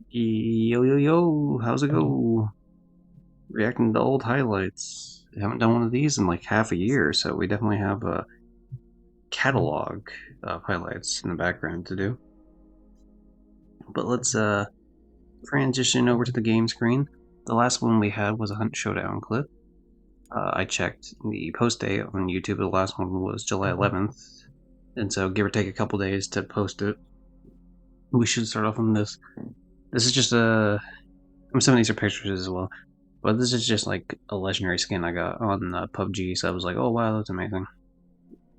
Yo yo yo, how's it go? Reacting to old highlights. I haven't done one of these in like half a year, so we definitely have a catalog of highlights in the background to do. But let's transition over to the game screen. The last one we had was a Hunt Showdown clip. I checked the post date on YouTube. The last one was July 11th, and so give or take a couple days to post it. We should start off on this. This is just some of these are pictures as well. But this is just like a legendary skin I got on PUBG, so I was like, oh wow, that's amazing.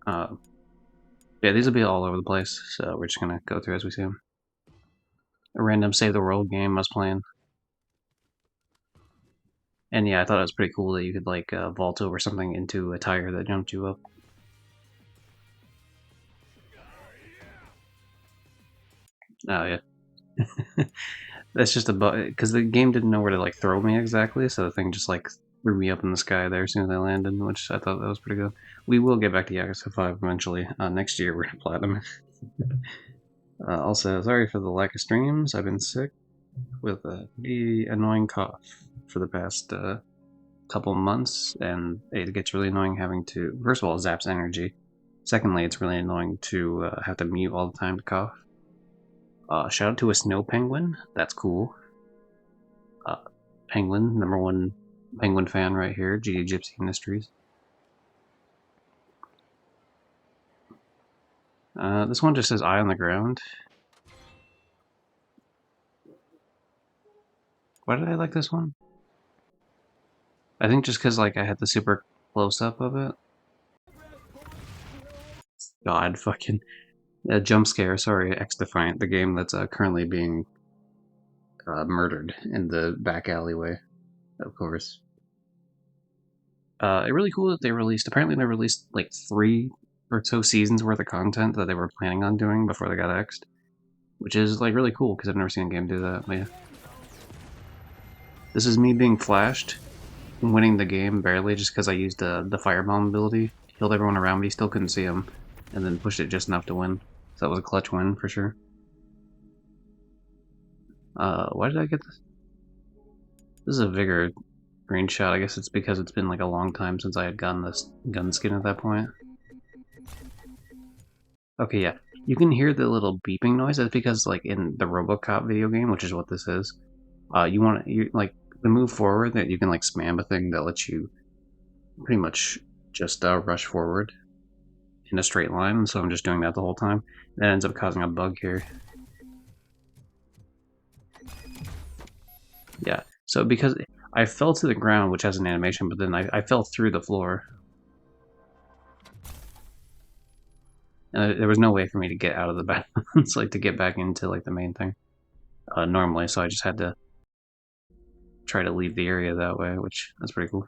Uh, yeah, these will be all over the place, so we're just gonna go through as we see them. A random Save the World game I was playing. And yeah, I thought it was pretty cool that you could like vault over something into a tire that jumped you up. Oh yeah. That's just a bug, because the game didn't know where to like throw me exactly, so the thing just like threw me up in the sky there as soon as I landed, which I thought that was pretty good. We will get back to Yakuza 5 eventually. Next year we're gonna platinum. Also, sorry for the lack of streams. I've been sick with a pretty annoying cough for the past couple months, and it gets really annoying having to. First of all, it zaps energy. Secondly, it's really annoying to have to mute all the time to cough. Shout out to a snow penguin. That's cool. Penguin, number one penguin fan right here. GD Gypsy Industries. This one just says "Eye on the ground." Why did I like this one? I think just because like I had the super close up of it. God, fucking jump scare. Sorry, X Defiant, the game that's currently being murdered in the back alleyway, of course. It's really cool that they released. Apparently, they released like 3 or so seasons worth of content that they were planning on doing before they got axed, which is like really cool because I've never seen a game do that. But yeah, this is me being flashed, winning the game barely just because I used the firebomb ability, killed everyone around me, still couldn't see them, and then pushed it just enough to win. So that was a clutch win for sure. Why did I get this? This is a Vigor screenshot. I guess it's because it's been like a long time since I had gotten this gun skin at that point. Okay, yeah. You can hear the little beeping noise. That's because, like, in the RoboCop video game, which is what this is, you like to move forward that you can like spam a thing that lets you pretty much just rush forward in a straight line. So I'm just doing that the whole time. That ends up causing a bug here. Yeah. So because I fell to the ground, which has an animation, but then I fell through the floor. And there was no way for me to get out of the balance, like to get back into like the main thing normally. So I just had to try to leave the area that way, which that's pretty cool.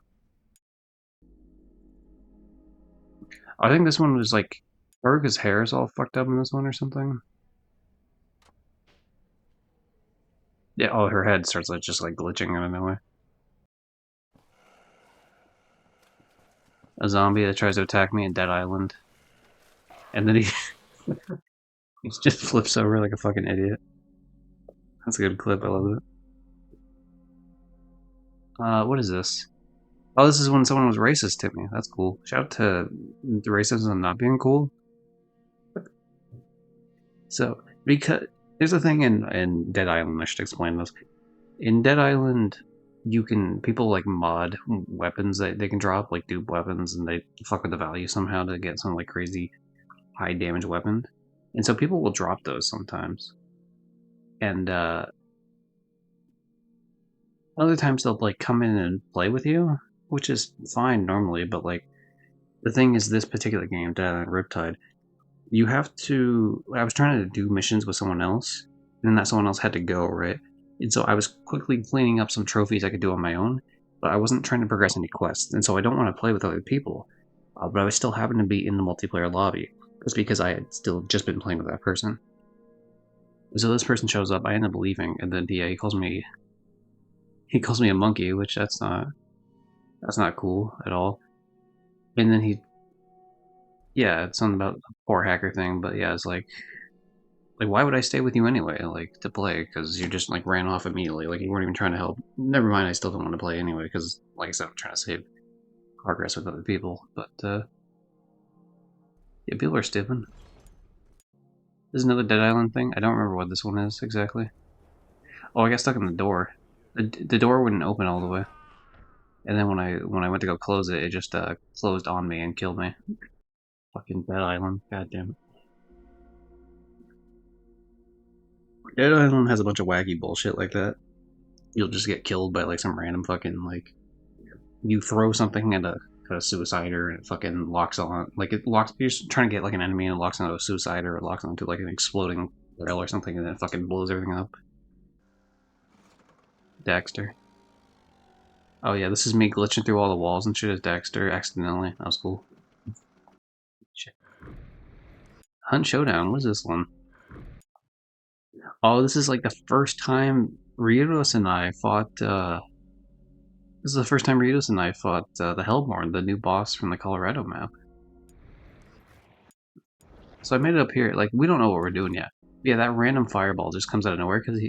I think this one was like Urga's hair is all fucked up in this one or something. Yeah, oh, her head starts like just like glitching out of nowhere. A zombie that tries to attack me in Dead Island, and then he just flips over like a fucking idiot. That's a good clip. I love it. What is this? Oh, this is when someone was racist to me. That's cool. Shout out to the racism not being cool. So, because there's a thing in Dead Island, I should explain this. In Dead Island, you can people like mod weapons that they can drop, like dupe weapons, and they fuck with the value somehow to get some like crazy high damage weapon. And so people will drop those sometimes. And other times they'll like come in and play with you, which is fine normally, but like the thing is this particular game, Dead Island Riptide, you have to. I was trying to do missions with someone else, and then that someone else had to go, right? And so I was quickly cleaning up some trophies I could do on my own, but I wasn't trying to progress any quests, and so I don't want to play with other people. But I was still happened to be in the multiplayer lobby, just because I had still just been playing with that person. So this person shows up, I end up leaving, and then yeah, he calls me a monkey, which that's not cool at all. And then he yeah, it's something about a poor hacker thing, but yeah, it's like Like, why would I stay with you anyway, like, to play? Because you just, like, ran off immediately. Like, you weren't even trying to help. Never mind, I still don't want to play anyway, because, like I said, I'm trying to save progress with other people. But, yeah, people are stupid. There's another Dead Island thing. I don't remember what this one is exactly. Oh, I got stuck in the door. The door wouldn't open all the way. And then when I went to go close it, it just closed on me and killed me. Fucking Dead Island. God damn it. Dead Island has a bunch of wacky bullshit like that. You'll just get killed by like some random fucking like you throw something at a suicider and it fucking locks on like it locks you're just trying to get like an enemy and it locks onto a suicider or it locks onto like an exploding barrel or something and then it fucking blows everything up. Daxter. Oh yeah, this is me glitching through all the walls and shit as Daxter accidentally. That was cool. Shit. Hunt Showdown, what is this one? Oh, this is like the first time Rios and I fought this is the first time Rios and I fought the Hellborn, the new boss from the Colorado map. So I made it up here. Like, we don't know what we're doing yet. Yeah, that random fireball just comes out of nowhere because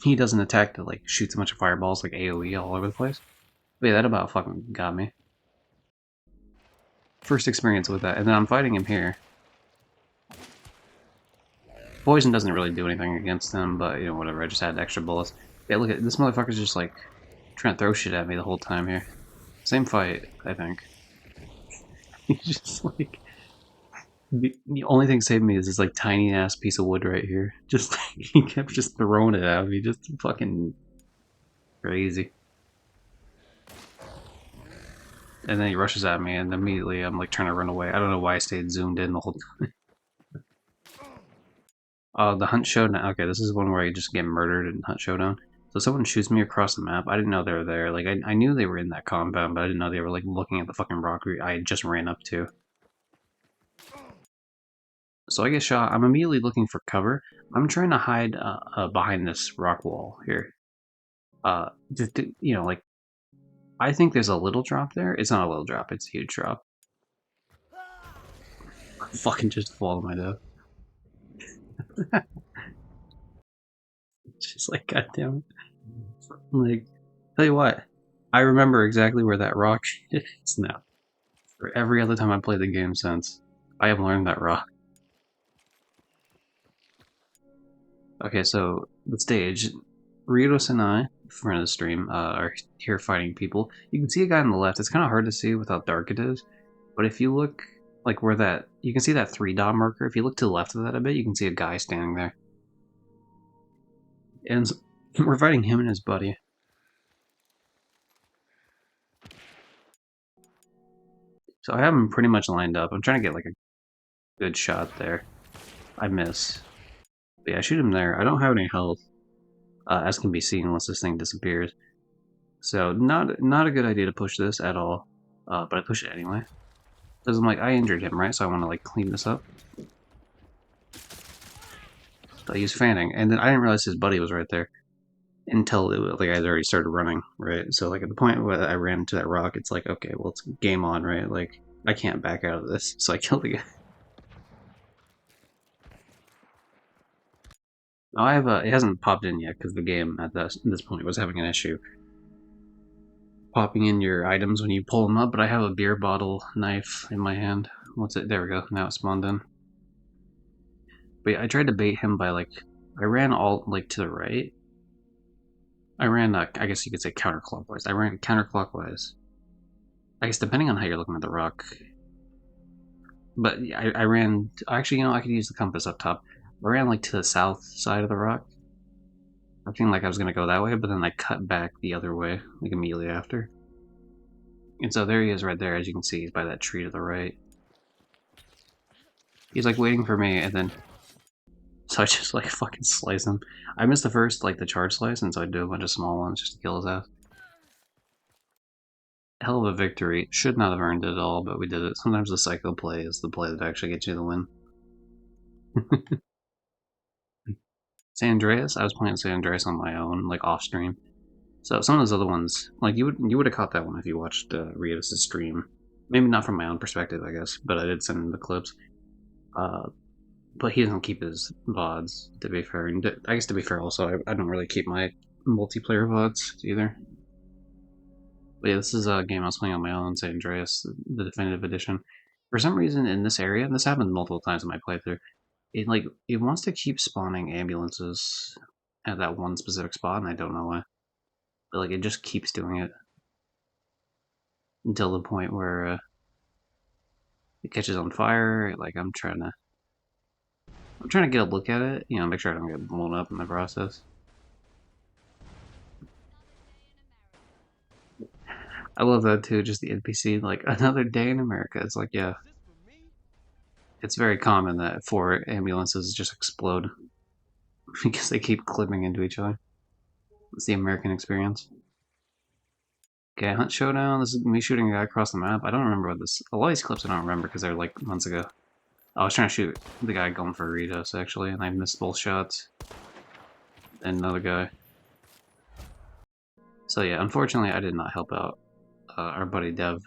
he doesn't attack to, like, shoots a bunch of fireballs, like AoE all over the place. But yeah, that about fucking got me. First experience with that. And then I'm fighting him here. Poison doesn't really do anything against him, but, you know, whatever. I just had extra bullets. Yeah, look at this motherfucker's just, like, trying to throw shit at me the whole time here. Same fight, I think. He's just, like... The only thing saving me is this like tiny ass piece of wood right here. Just like, he kept just throwing it at me, just fucking crazy. And then he rushes at me, and immediately I'm like trying to run away. I don't know why I stayed zoomed in the whole time. The Hunt Showdown. Okay, this is one where you just get murdered in Hunt Showdown. So someone shoots me across the map. I didn't know they were there. Like I knew they were in that compound, but I didn't know they were like looking at the fucking rock I just ran up to. So I get shot. I'm immediately looking for cover. I'm trying to hide behind this rock wall here. You know, like I think there's a little drop there. It's not a little drop. It's a huge drop. Fucking just fall to my death. Just like goddamn. Like, tell you what, I remember exactly where that rock is now. For every other time I played the game since, I have learned that rock. Okay, so the stage. Rios and I, friend of the stream, are here fighting people. You can see a guy on the left. It's kind of hard to see with how dark it is, but if you look like where that, you can see that 3 dot marker. If you look to the left of that a bit, you can see a guy standing there. And we're fighting him and his buddy. So I have him pretty much lined up. I'm trying to get like a good shot there. I miss. But yeah, I shoot him there. I don't have any health, as can be seen once this thing disappears. So not a good idea to push this at all. But I push it anyway. Because I'm like, I injured him, right? So I want to like clean this up. So I use fanning, and then I didn't realize his buddy was right there until like I had already started running, right? So like at the point where I ran into that rock, it's like, okay, well it's game on, right? Like I can't back out of this, so I killed the guy. Now I have it hasn't popped in yet because the game at this point was having an issue popping in your items when you pull them up. But I have a beer bottle knife in my hand. What's it? There we go. Now it spawned in. But yeah, I tried to bait him by like I ran all like to the right. I ran I guess you could say counterclockwise. I ran counterclockwise. I guess depending on how you're looking at the rock. But I ran actually, you know, I could use the compass up top. I ran like to the south side of the rock. I feeling like I was gonna go that way, but then I cut back the other way, like immediately after. And so there he is right there, as you can see, he's by that tree to the right. He's like waiting for me, and then so I just like fucking slice him. I missed the first, like the charge slice, and so I do a bunch of small ones just to kill his ass. Hell of a victory. Should not have earned it at all, but we did it. Sometimes the psycho play is the play that actually gets you the win. San Andreas? I was playing San Andreas on my own, like off stream. So some of those other ones, like you would have caught that one if you watched Rios' stream. Maybe not from my own perspective, I guess, but I did send him the clips. But he doesn't keep his VODs, to be fair. And I guess to be fair, also, I don't really keep my multiplayer VODs either. But yeah, this is a game I was playing on my own, San Andreas, the definitive edition. For some reason, in this area, and this happened multiple times in my playthrough, it wants to keep spawning ambulances at that one specific spot, and I don't know why. But like, it just keeps doing it until the point where it catches on fire. Like, I'm trying to get a look at it, make sure I don't get blown up in the process. I love that too, just the NPC, like, another day in America. It's like, yeah, it's very common that 4 ambulances just explode because they keep clipping into each other. It's the American experience. Okay, Hunt Showdown. This is me shooting a guy across the map. I don't remember what this. A lot of these clips I don't remember because they're like months ago. I was trying to shoot the guy going for Ritos actually, and I missed both shots. And another guy. So yeah, unfortunately, I did not help out our buddy Dev.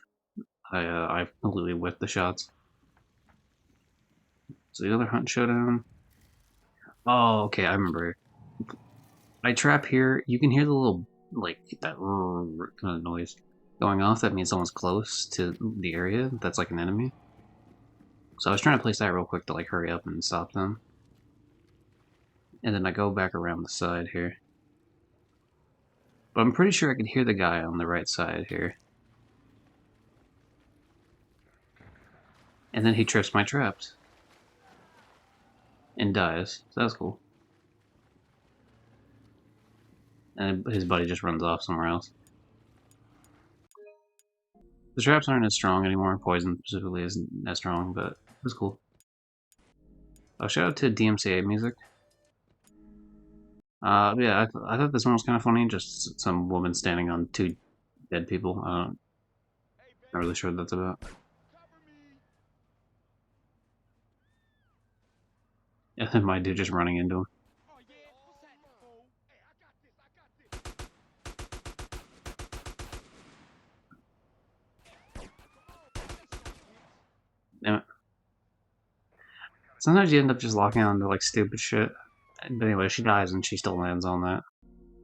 I completely whiffed the shots. So the other Hunt Showdown. Oh, okay, I remember. I trap here. You can hear the little like that kind of noise going off. That means someone's close to the area. That's like an enemy. So I was trying to place that real quick to like hurry up and stop them. And then I go back around the side here. But I'm pretty sure I could hear the guy on the right side here. And then he trips my traps. And dies. So that's cool. And his buddy just runs off somewhere else. The traps aren't as strong anymore. Poison specifically isn't as strong, but it was cool. Oh, shout out to DMCA music. Yeah, I thought this one was kind of funny. Just some woman standing on 2 dead people. Not really sure what that's about. And then my dude just running into him. Damn it. Sometimes you end up just locking onto like stupid shit. But anyway, she dies and she still lands on that.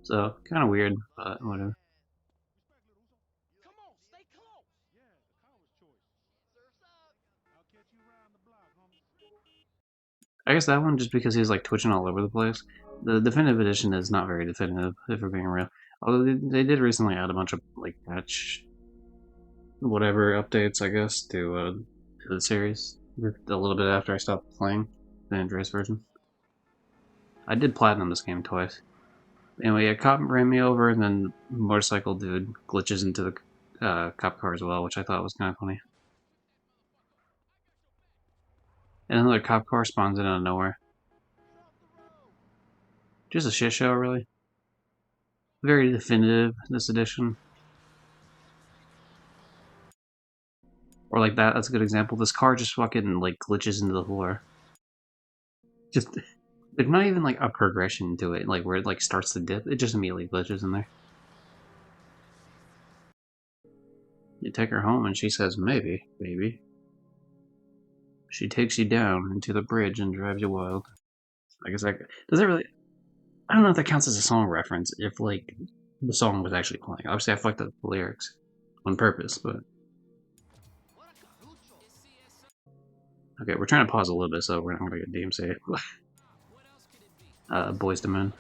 So, kind of weird, but whatever. I guess that one just because he's like twitching all over the place. The definitive edition is not very definitive, if we're being real. Although they did recently add a bunch of like patch whatever updates, I guess, to the series. A little bit after I stopped playing the Andreas version. I did platinum this game twice. Anyway, a cop ran me over, and then motorcycle dude glitches into the cop car as well, which I thought was kind of funny. And another cop car spawns in out of nowhere. Just a shit show, really. Very definitive, this edition. Or like that's a good example. This car just fucking like glitches into the floor. Just there's not even like a progression to it, like where it like starts to dip. It just immediately glitches in there. You take her home and she says, maybe, baby. She takes you down into the bridge and drives you wild. I guess that does that really. I don't know if that counts as a song reference. If like the song was actually playing. Obviously, I fucked up the lyrics on purpose, but okay, we're trying to pause a little bit, so we're not gonna get DMC. Boys to Men.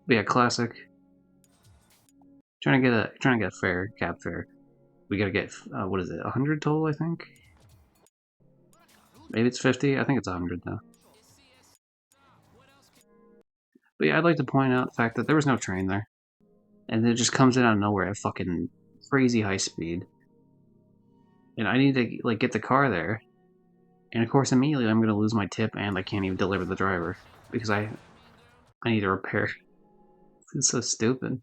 But yeah, classic. Trying to get a fair cap fair. We gotta get what is it? 100 total, I think. Maybe it's 50. I think it's 100 though. But yeah, I'd like to point out the fact that there was no train there, and it just comes in out of nowhere at fucking crazy high speed. And I need to like get the car there, and of course immediately I'm gonna lose my tip, and I can't even deliver the driver because I need to repair. It's so stupid.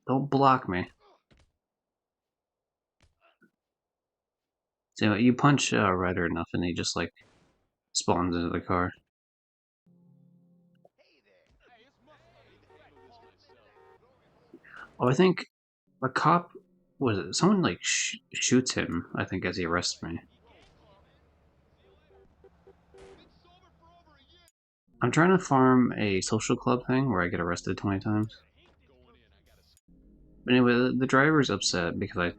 Don't block me. So you punch Ryder enough, and he just like spawns into the car. Oh, I think a cop was it? Someone like shoots him. I think as he arrests me. I'm trying to farm a social club thing where I get arrested 20 times. But anyway, the driver's upset because I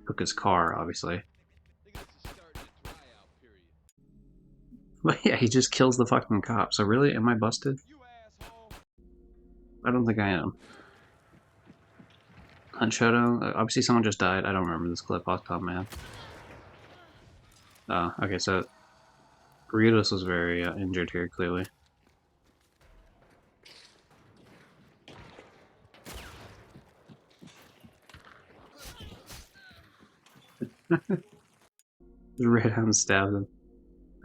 took his car, obviously. But yeah, he just kills the fucking cop. So really, am I busted? I don't think I am. Hunt Showdown. Obviously, someone just died. I don't remember this clip off the top of my head. Okay, so Burritos was very injured here, clearly. The Red Hound stabbed him.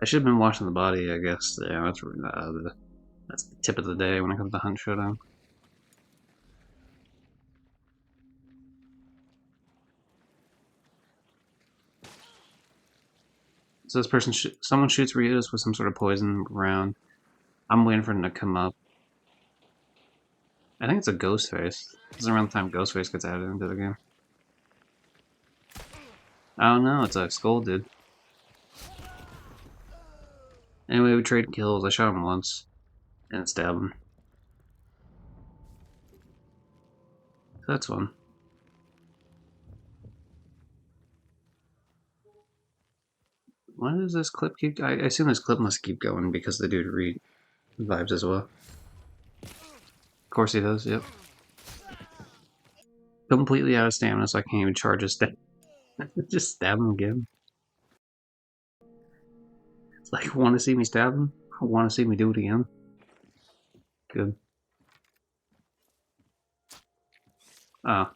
I should have been watching the body, I guess. Yeah, that's the tip of the day when it comes to Hunt Showdown. So this person, someone shoots Burritos with some sort of poison round. I'm waiting for him to come up. I think it's a Ghostface. This is around the time Ghostface gets added into the game. Oh no, it's a Skull dude. Anyway, we trade kills. I shot him once and stabbed him. So that's fun. Why does this clip keep... I assume this clip must keep going because the dude revives as well. Of course he does, yep. Completely out of stamina, so I can't even charge his stab. Just stab him again. It's like, want to see me stab him? Want to see me do it again? Good. Oh.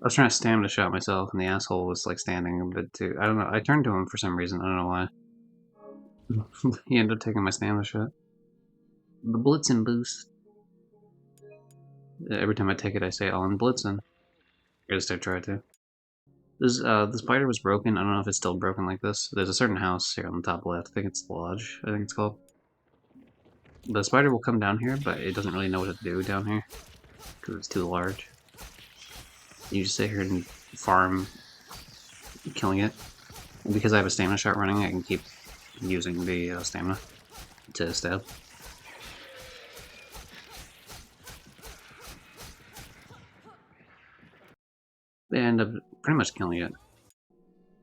I was trying to stamina shot myself, and the asshole was like standing a bit too. I don't know. I turned to him for some reason. I don't know why. He ended up taking my stamina shot. The Blitzen boost. Every time I take it, I say, "Oh, I'm Blitzen." At least I try to. The spider was broken. I don't know if it's still broken like this. There's a certain house here on the top left. I think it's the lodge. I think it's called. The spider will come down here, but it doesn't really know what to do down here because it's too large. You just sit here and farm, killing it. And because I have a stamina shot running, I can keep using the stamina to stab. They end up pretty much killing it.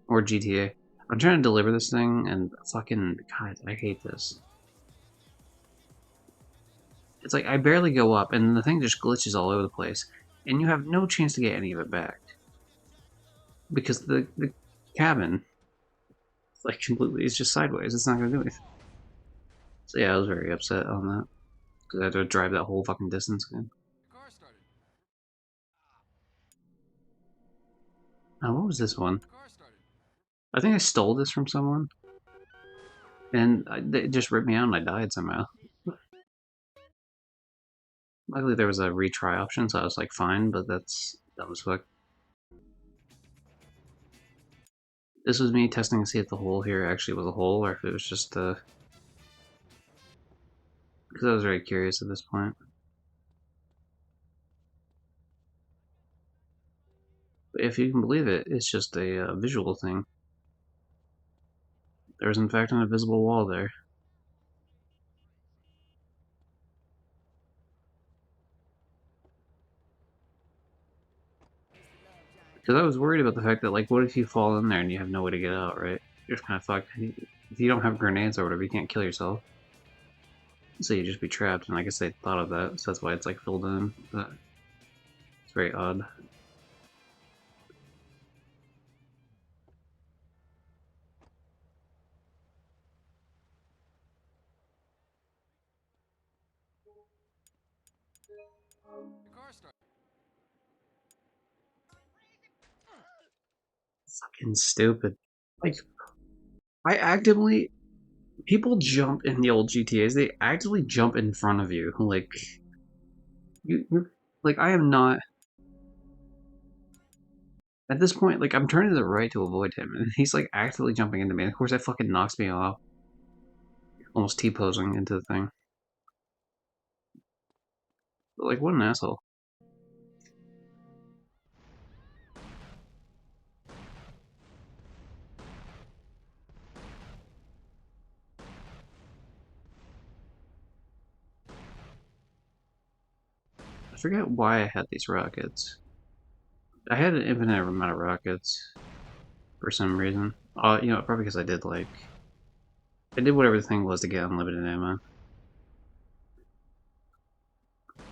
Or GTA. I'm trying to deliver this thing, and fucking God, I hate this. It's like I barely go up, and the thing just glitches all over the place, and you have no chance to get any of it back because the cabin, like completely, is just sideways. It's not gonna do anything. So yeah, I was very upset on that because I had to drive that whole fucking distance again. Oh, what was this one? I think I stole this from someone, and it just ripped me out, and I died somehow. Luckily, there was a retry option, so I was like, fine, but that was fuck. This was me testing to see if the hole here actually was a hole, or if it was just because I was very curious at this point. But if you can believe it, it's just a visual thing. There's in fact an invisible wall there. Because I was worried about the fact that, like, what if you fall in there and you have no way to get out, right? You're just kind of fucked. If you don't have grenades or whatever, you can't kill yourself. So you just be trapped, and I guess they thought of that, so that's why it's, like, filled in. But it's very odd. Fucking stupid. Like, I actively... People jump in the old GTAs, they actively jump in front of you. Like, like, I am not... At this point, like, I'm turning to the right to avoid him, and he's, like, actively jumping into me. And of course, that fucking knocks me off. Almost T-posing into the thing. But, like, what an asshole. I forget why I had these rockets. I had an infinite amount of rockets for some reason. You know, probably because I did whatever the thing was to get unlimited ammo.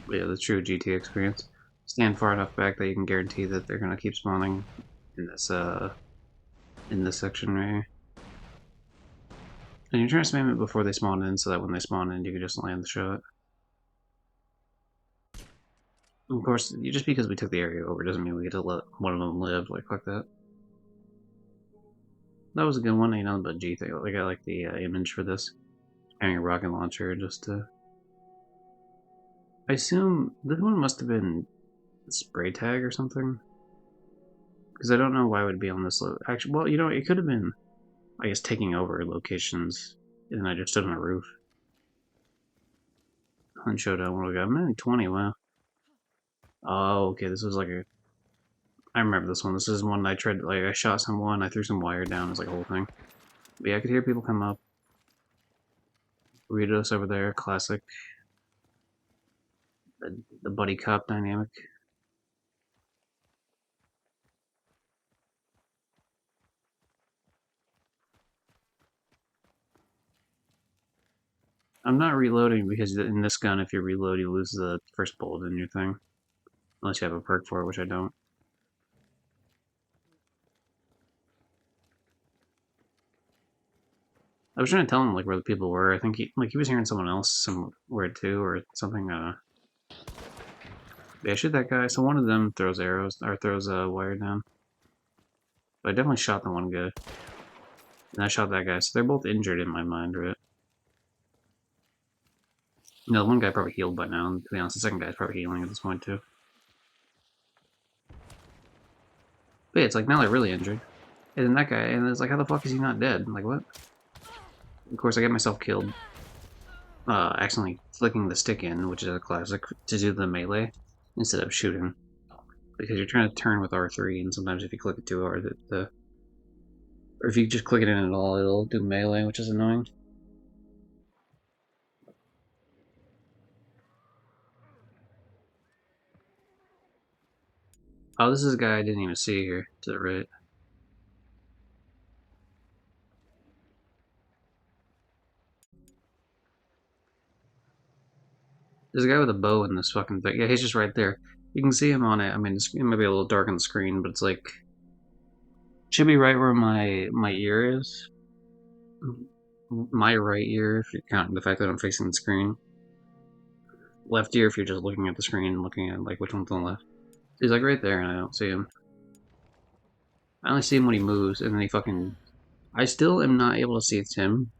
But yeah, the true GT experience. Stand far enough back that you can guarantee that they're gonna keep spawning in this section right here. And you're trying to spam it before they spawn in, so that when they spawn in, you can just land the shot. Of course, just because we took the area over doesn't mean we get to let one of them live. Like, fuck that. That was a good one, you know, but G thing. Like, I like the image for this. Having a rocket launcher just to. I assume this one must have been a spray tag or something. Because I don't know why it would be on this. Actually, well, you know, it could have been, I guess, taking over locations, and I just stood on a roof. Hunt showdown. What do we got? I'm at 20. Wow. Oh, okay. This was like a. I remember this one. This is one I tried. Like, I shot someone. I threw some wire down. It was like a whole thing. But yeah, I could hear people come up. Burritos over there. Classic. The buddy cop dynamic. I'm not reloading because in this gun, if you reload, you lose the first bullet in your thing. Unless you have a perk for it, which I don't. I was trying to tell him like where the people were. I think he was hearing someone else somewhere too or something. Yeah, shoot that guy. So one of them throws arrows or throws a wire down. But I definitely shot the one guy, and I shot that guy. So they're both injured in my mind, right? No, the one guy probably healed by now. And to be honest, the second guy's probably healing at this point too. But yeah, it's like now they're really injured. And then that guy, and it's like, how the fuck is he not dead? I'm like, what? Of course, I get myself killed. Accidentally flicking the stick in, which is a classic, to do the melee instead of shooting. Because you're trying to turn with R3, and sometimes if you click it too hard, or if you just click it in at all, it'll do melee, which is annoying. Oh, this is a guy I didn't even see here, to the right. There's a guy with a bow in this fucking thing. Yeah, he's just right there. You can see him on it. I mean, it might be a little dark on the screen, but it's like should be right where my ear is. My right ear, if you're counting the fact that I'm facing the screen. Left ear, if you're just looking at the screen and looking at like which one's on the left. He's like right there, and I don't see him. I only see him when he moves, and then he fucking. I still am not able to see it's him.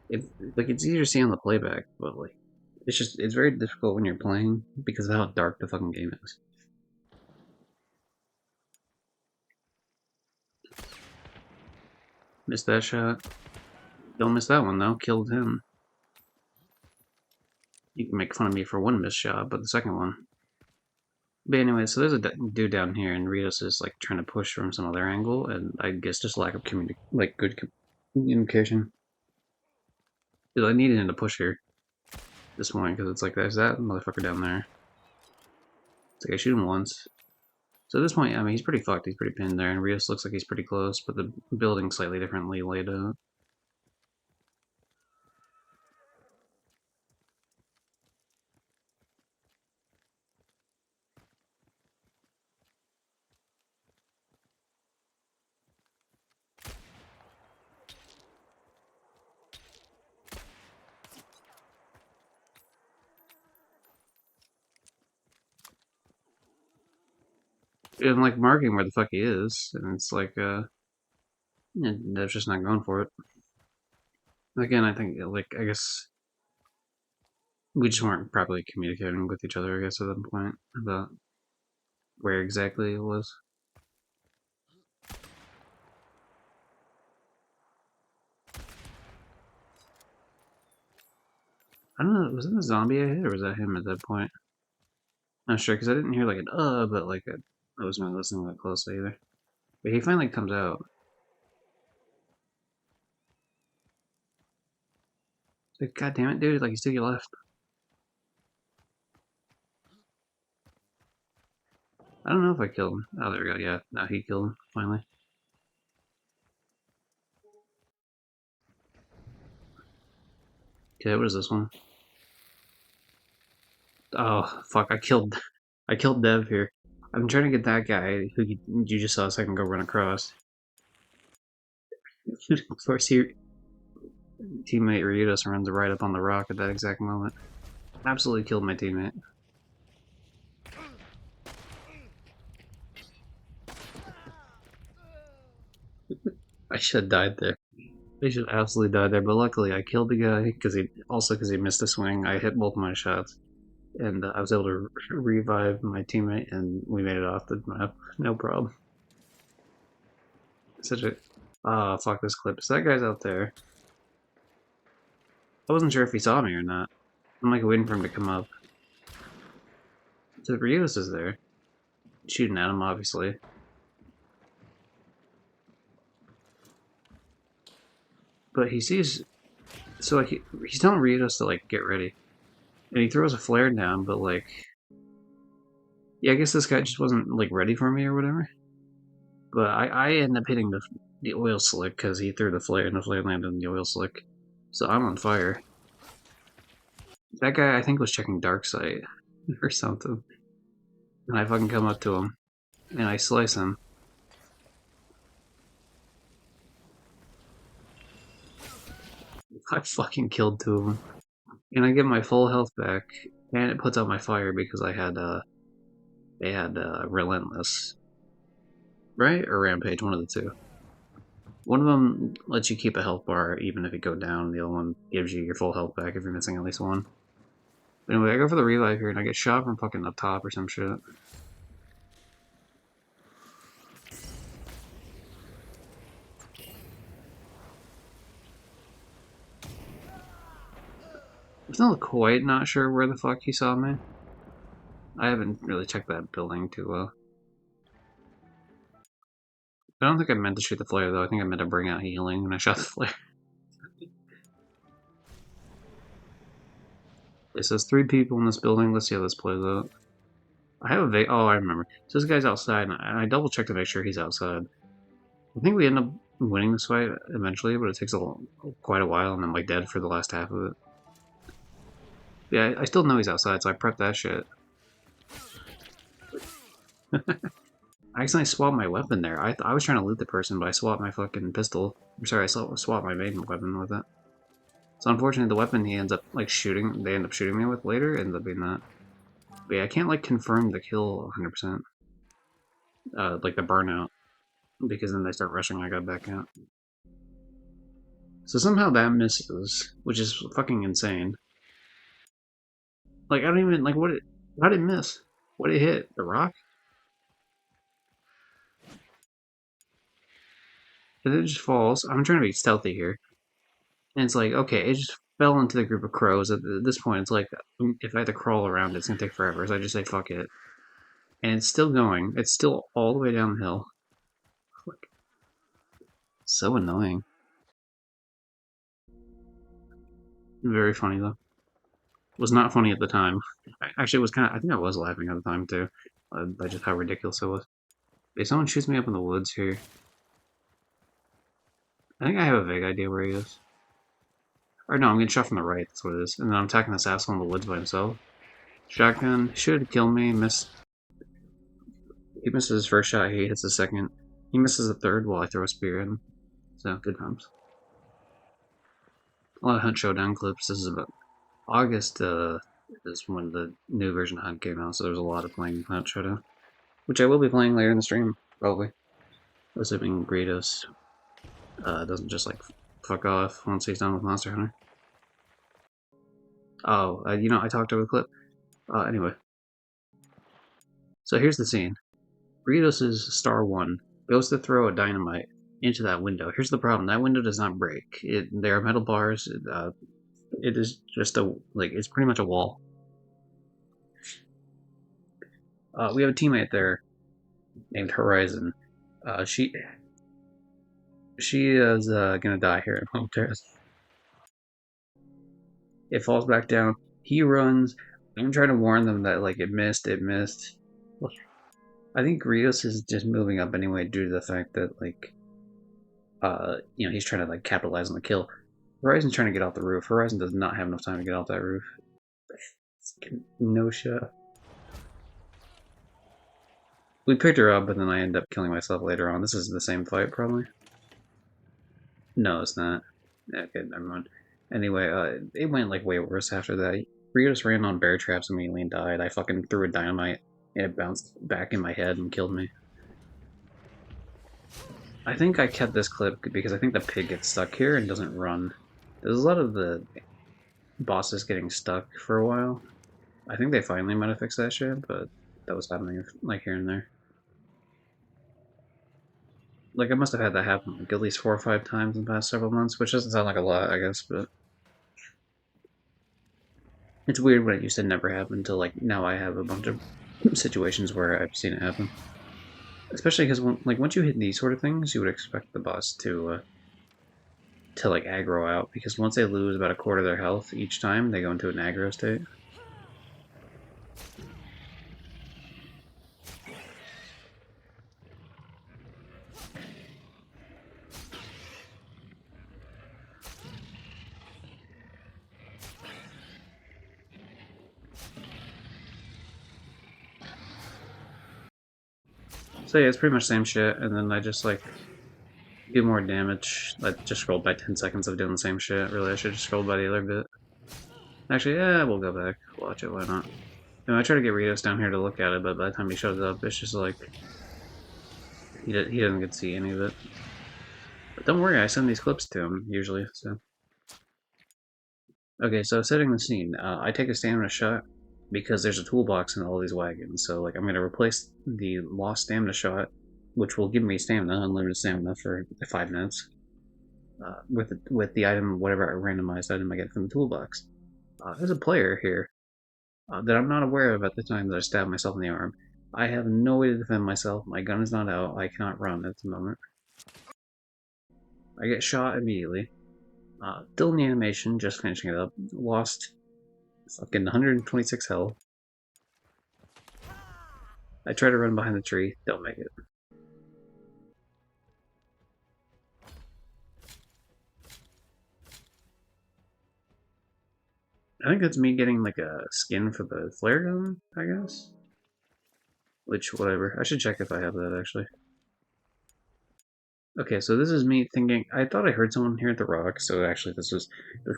It's easier to see on the playback, but like it's very difficult when you're playing because of how dark the fucking game is. Missed that shot. Don't miss that one though. Killed him. You can make fun of me for one missed shot, but the second one. But anyway, so there's a dude down here, and Rios is like trying to push from some other angle, and I guess just lack of good communication. Because I needed him to push here this morning, because it's like there's that motherfucker down there. It's like I shoot him once. So at this point, I mean, he's pretty fucked. He's pretty pinned there, and Rios looks like he's pretty close, but the building's slightly differently laid out. And like marking where the fuck he is, and it's like, yeah, they're just not going for it. Again, I think, like, I guess we just weren't properly communicating with each other, I guess, at that point about where exactly it was. I don't know, was it a zombie I hit, or was that him at that point? Not sure, because I didn't hear like an but like I wasn't really listening that closely either. But he finally comes out. It's like, God damn it, dude, like he's to your left. I don't know if I killed him. Oh, there we go. Yeah, no, he killed him finally. Okay, what is this one? Oh fuck! I killed Dev here. I'm trying to get that guy who you just saw a second ago run across. Of course, he teammate Ryudos runs right up on the rock at that exact moment. Absolutely killed my teammate. I should have died there. I should have absolutely died there, but luckily I killed the guy because he missed a swing. I hit both my shots, and I was able to revive my teammate, and we made it off the map. No problem. Such a fuck this clip. So that guy's out there. I wasn't sure if he saw me or not. I'm like waiting for him to come up. So Rios is there, shooting at him, obviously. But he sees, so like he's telling Rios to like get ready, and he throws a flare down. But like, yeah, I guess this guy just wasn't like ready for me or whatever. But I end up hitting the oil slick because he threw the flare, and the flare landed in the oil slick. So I'm on fire. That guy I think was checking dark sight or something, and I fucking come up to him and I slice him. I fucking killed two of them. And I get my full health back, and it puts out my fire because they had relentless, right, or rampage, one of the two. One of them lets you keep a health bar even if you go down. The other one gives you your full health back if you're missing at least one. But anyway, I go for the revive here, and I get shot from fucking up top or some shit. I'm still quite not sure where the fuck he saw me. I haven't really checked that building too well. I don't think I meant to shoot the flare though. I think I meant to bring out healing when I shot the flare. It says 3 people in this building. Let's see how this plays out. I have a oh, I remember. So this guy's outside, and I double checked to make sure he's outside. I think we end up winning this fight eventually, but it takes quite a while, and I'm like dead for the last half of it. Yeah, I still know he's outside, so I prepped that shit. I accidentally swapped my weapon there. I was trying to loot the person, but I swapped my fucking pistol. I'm sorry, I swapped my main weapon with it. So unfortunately, the weapon he ends up like shooting, they end up shooting me with later, ends up being that. But yeah, I can't like confirm the kill 100%. Like the burnout, because then they start rushing. I got back out. So somehow that misses, which is fucking insane. Like I don't even like what it. How did it miss? What did it hit? The rock? And it just falls. I'm trying to be stealthy here, and it's like okay, it just fell into the group of crows. At this point, it's like if I have to crawl around, it's gonna take forever. So I just say fuck it, and it's still going. It's still all the way down the hill. So annoying. Very funny though. Was not funny at the time. Actually, it was kind of. I think I was laughing at the time too, by just how ridiculous it was. If someone shoots me up in the woods here, I think I have a vague idea where he is. Or no, I'm getting shot from the right. That's what it is. And then I'm attacking this asshole in the woods by himself. Shotgun should kill me. Miss. He misses his first shot. He hits the second. He misses the third while I throw a spear at him. So good times. A lot of Hunt Showdown clips. This is about August. Is when the new version of Hunt came out. So there's a lot of playing Hunt Showdown, which I will be playing later in the stream probably. Assuming Greedos doesn't just like fuck off once he's done with Monster Hunter. Oh, I talked over the clip. Anyway, so here's the scene. Greedos' Star 1 goes to throw a dynamite into that window. Here's the problem. That window does not break. There are metal bars. It is just it's pretty much a wall. We have a teammate there named Horizon. She is gonna die here at Home Terrace. It falls back down. He runs. I'm trying to warn them that like it missed. I think Rios is just moving up anyway due to the fact that like he's trying to like capitalize on the kill. Horizon's trying to get off the roof. Horizon does not have enough time to get off that roof. No shot. We picked her up, but then I end up killing myself later on. This is the same fight, probably. No, it's not. Okay, never mind. Anyway, it went like way worse after that. Rios ran on bear traps immediately and died. I fucking threw a dynamite and it bounced back in my head and killed me. I think I kept this clip because I think the pig gets stuck here and doesn't run. There's a lot of the bosses getting stuck for a while. I think they finally might have fixed that shit, but that was happening like here and there. Like I must have had that happen like at least 4 or 5 times in the past several months, which doesn't sound like a lot, I guess, but it's weird when it used to never happen until like now I have a bunch of situations where I've seen it happen. Especially because once you hit these sort of things, you would expect the boss to like aggro out because once they lose about a quarter of their health each time, they go into an aggro state. So yeah, it's pretty much the same shit, and then I just like do more damage. I just scrolled by 10 seconds of doing the same shit. Really, I should just scrolled by the other bit. Actually, yeah, we'll go back. Watch it, why not? I try to get Rios down here to look at it, but by the time he shows up, it's just like he doesn't get to see any of it. But don't worry, I send these clips to him usually. So okay, so setting the scene, I take a stamina shot because there's a toolbox in all these wagons. So like I'm gonna replace the lost stamina shot, which will give me stamina, unlimited stamina for 5 minutes, with the item, whatever randomized item I get from the toolbox. There's a player here that I'm not aware of at the time that I stabbed myself in the arm. I have no way to defend myself. My gun is not out. I cannot run at the moment. I get shot immediately. Still in the animation, just finishing it up. Lost fucking 126 health. I try to run behind the tree. Don't make it. I think that's me getting like a skin for the flare gun, I guess. Which, whatever. I should check if I have that actually. Okay, so this is me thinking. I thought I heard someone here at the rock, so actually this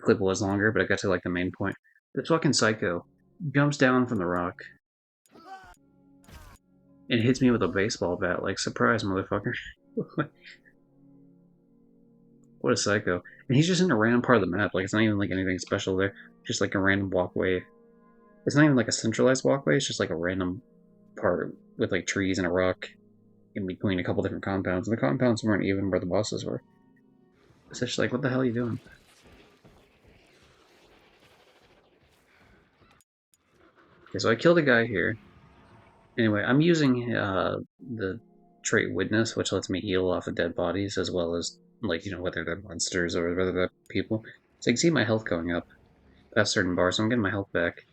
clip was longer, but I got to like the main point. This fucking psycho jumps down from the rock and hits me with a baseball bat. Like, surprise, motherfucker! What a psycho! And he's just in a random part of the map. Like, it's not even like anything special there. Just like a random walkway. It's not even like a centralized walkway. It's just like a random part with like trees and a rock in between a couple different compounds. And the compounds weren't even where the bosses were. It's just like, what the hell are you doing? Okay, so I killed a guy here. Anyway, I'm using the trait Witness, which lets me heal off of dead bodies, as well as, like, whether they're monsters or whether they're people. So you can see my health going up past certain bars, so I'm getting my health back.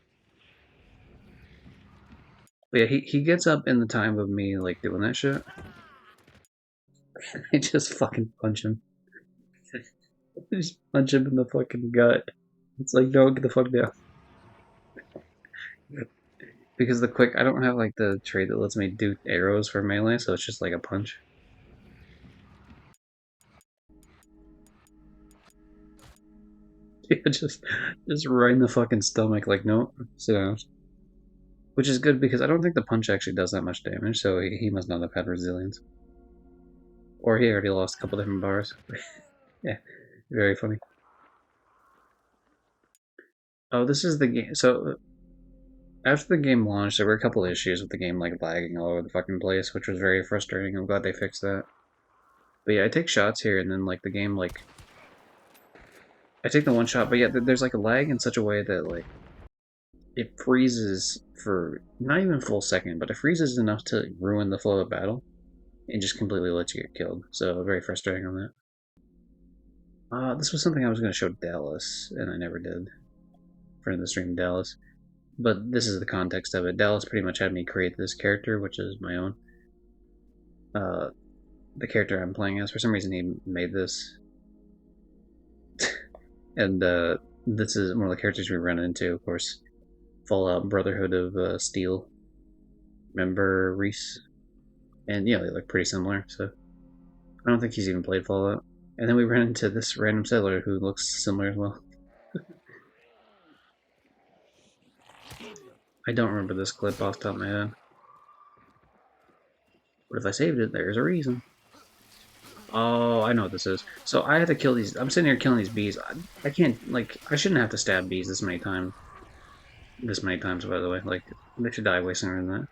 But yeah, he gets up in the time of me, like, doing that shit. I just fucking punch him. I just punch him in the fucking gut. It's like, no, get the fuck down. Because I don't have, like, the trait that lets me do arrows for melee, so it's just like a punch. Yeah, just right in the fucking stomach, like, no, sit down. Which is good because I don't think the punch actually does that much damage, so he must not have had resilience. Or he already lost a couple different bars. Yeah, very funny. Oh, this is the game. So, after the game launched, there were a couple issues with the game, like lagging all over the fucking place, which was very frustrating. I'm glad they fixed that. But yeah, I take shots here, and then, like, the game, like, I take the one shot, but yeah, there's, like, a lag in such a way that, like, it freezes for not even a full second, but it freezes enough to ruin the flow of battle and just completely lets you get killed. So, very frustrating on that. This was something I was going to show Dallas, and I never did. Friend of the stream, Dallas. But this is the context of it. Dallas pretty much had me create this character, which is my own. the character I'm playing as. For some reason, he made this, and this is one of the characters we run into. Of course, Fallout Brotherhood of Steel member Reese, and yeah, they look pretty similar. So I don't think he's even played Fallout. And then we ran into this random settler who looks similar as well. I don't remember this clip off the top of my head. But if I saved it, there's a reason. Oh, I know what this is. So I had to kill these. I'm sitting here killing these bees. I can't, like, I shouldn't have to stab bees this many times. This many times, by the way. Like, they should die way sooner than that.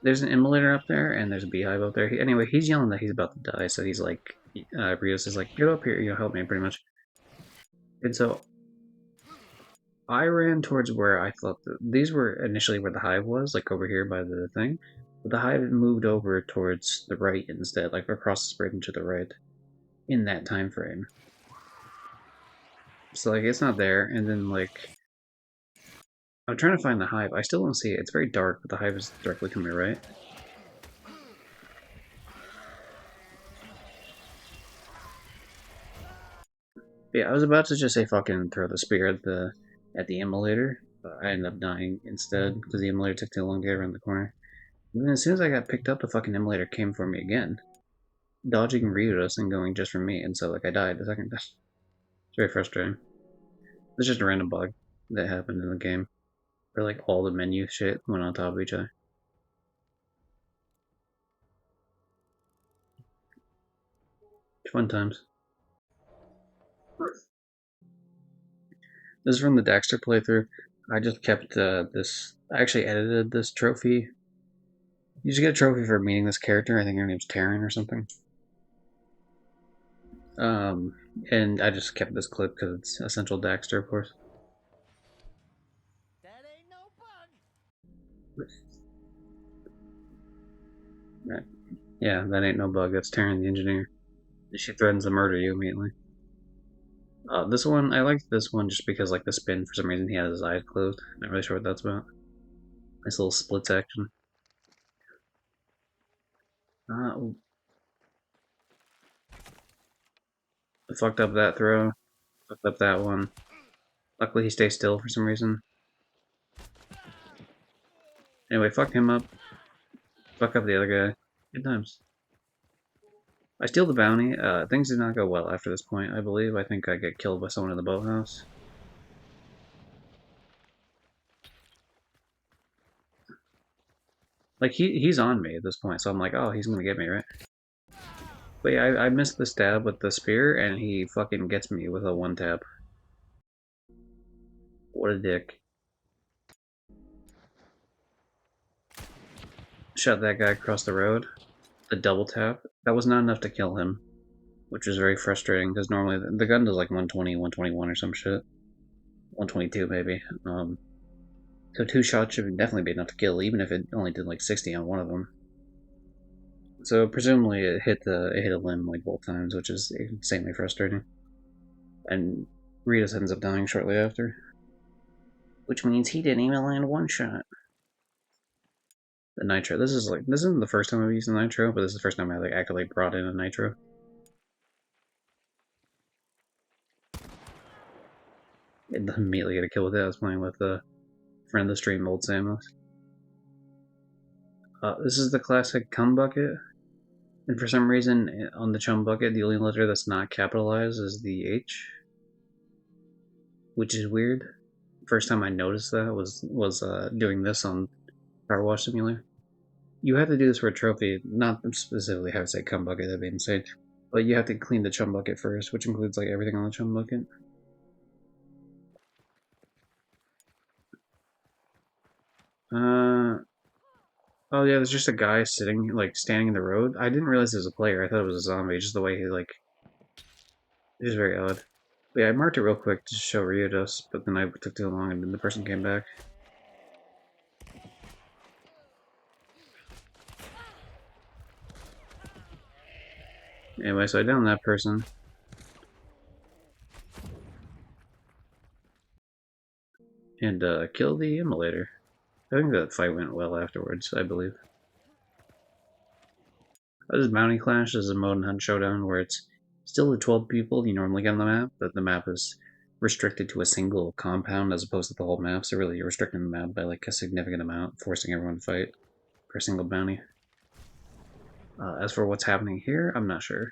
There's an immolator up there, and there's a beehive up there. Anyway, he's yelling that he's about to die, so he's like, Rios is like, get up here, you know, help me, pretty much. And so I ran towards where I thought these were initially where the hive was, like over here by the thing. But the hive moved over towards the right instead, like across the bridge and to the right, in that time frame. So like it's not there, and then like I'm trying to find the hive. I still don't see it. It's very dark, but the hive is directly to my right. But yeah, I was about to just say fucking throw the spear at the immolator, but I ended up dying instead because the immolator took too long to get around the corner. And then as soon as I got picked up, the fucking immolator came for me again, dodging Ryudos and going just for me, and so like I died the second time. It's very frustrating. It's just a random bug that happened in the game, where like all the menu shit went on top of each other. Fun times. This is from the Daxter playthrough. I just kept this. I actually edited this trophy. You just get a trophy for meeting this character. I think her name's Taryn or something. Um, and I just kept this clip because it's essential Daxter, of course. That ain't no bug. Right. Yeah, that ain't no bug. That's Taryn, the engineer. She threatens to murder you immediately. This one, I liked this one just because, like, the spin, for some reason, he has his eyes closed. Not really sure what that's about. Nice little splits action. Uh, I fucked up that throw. Fucked up that one. Luckily, he stays still for some reason. Anyway, fuck him up. Fuck up the other guy. Good times. I steal the bounty. Things did not go well after this point, I believe. I think I get killed by someone in the boathouse. Like, he's on me at this point, so I'm like, oh, he's gonna get me, right? But yeah, I missed the stab with the spear, and he fucking gets me with a one tap. What a dick. Shot that guy across the road. The double tap. That was not enough to kill him, which was very frustrating, because normally the gun does like 120, 121 or some shit. 122 maybe. So 2 shots should definitely be enough to kill, even if it only did like 60 on one of them. So presumably it hit a limb like both times, which is insanely frustrating. And Ritas ends up dying shortly after, which means he didn't even land one shot. The nitro. This isn't the first time I've used the nitro, but this is the first time I like actually brought in a nitro. And immediately get a kill with it. I was playing with a friend of the stream, Old Samus. This is the classic cum bucket, and for some reason on the chum bucket, the only letter that's not capitalized is the H, which is weird. First time I noticed that was doing this on Power Wash Simulator. You have to do this for a trophy, not specifically how to say cum bucket, that'd be insane. But you have to clean the chum bucket first, which includes like everything on the chum bucket. Oh yeah, there's just a guy sitting, like, standing in the road. I didn't realize it was a player. I thought it was a zombie, just the way he, like... It was very odd. But yeah, I marked it real quick to show Riodos, but then I took too long and then the person came back. Anyway, so I downed that person. And, killed the immolator. I think that fight went well afterwards, I believe. This is Bounty Clash. This is a Mode and Hunt Showdown where it's still the 12 people you normally get on the map, but the map is restricted to a single compound as opposed to the whole map, so really you're restricting the map by like a significant amount, forcing everyone to fight for a single bounty. As for what's happening here, I'm not sure.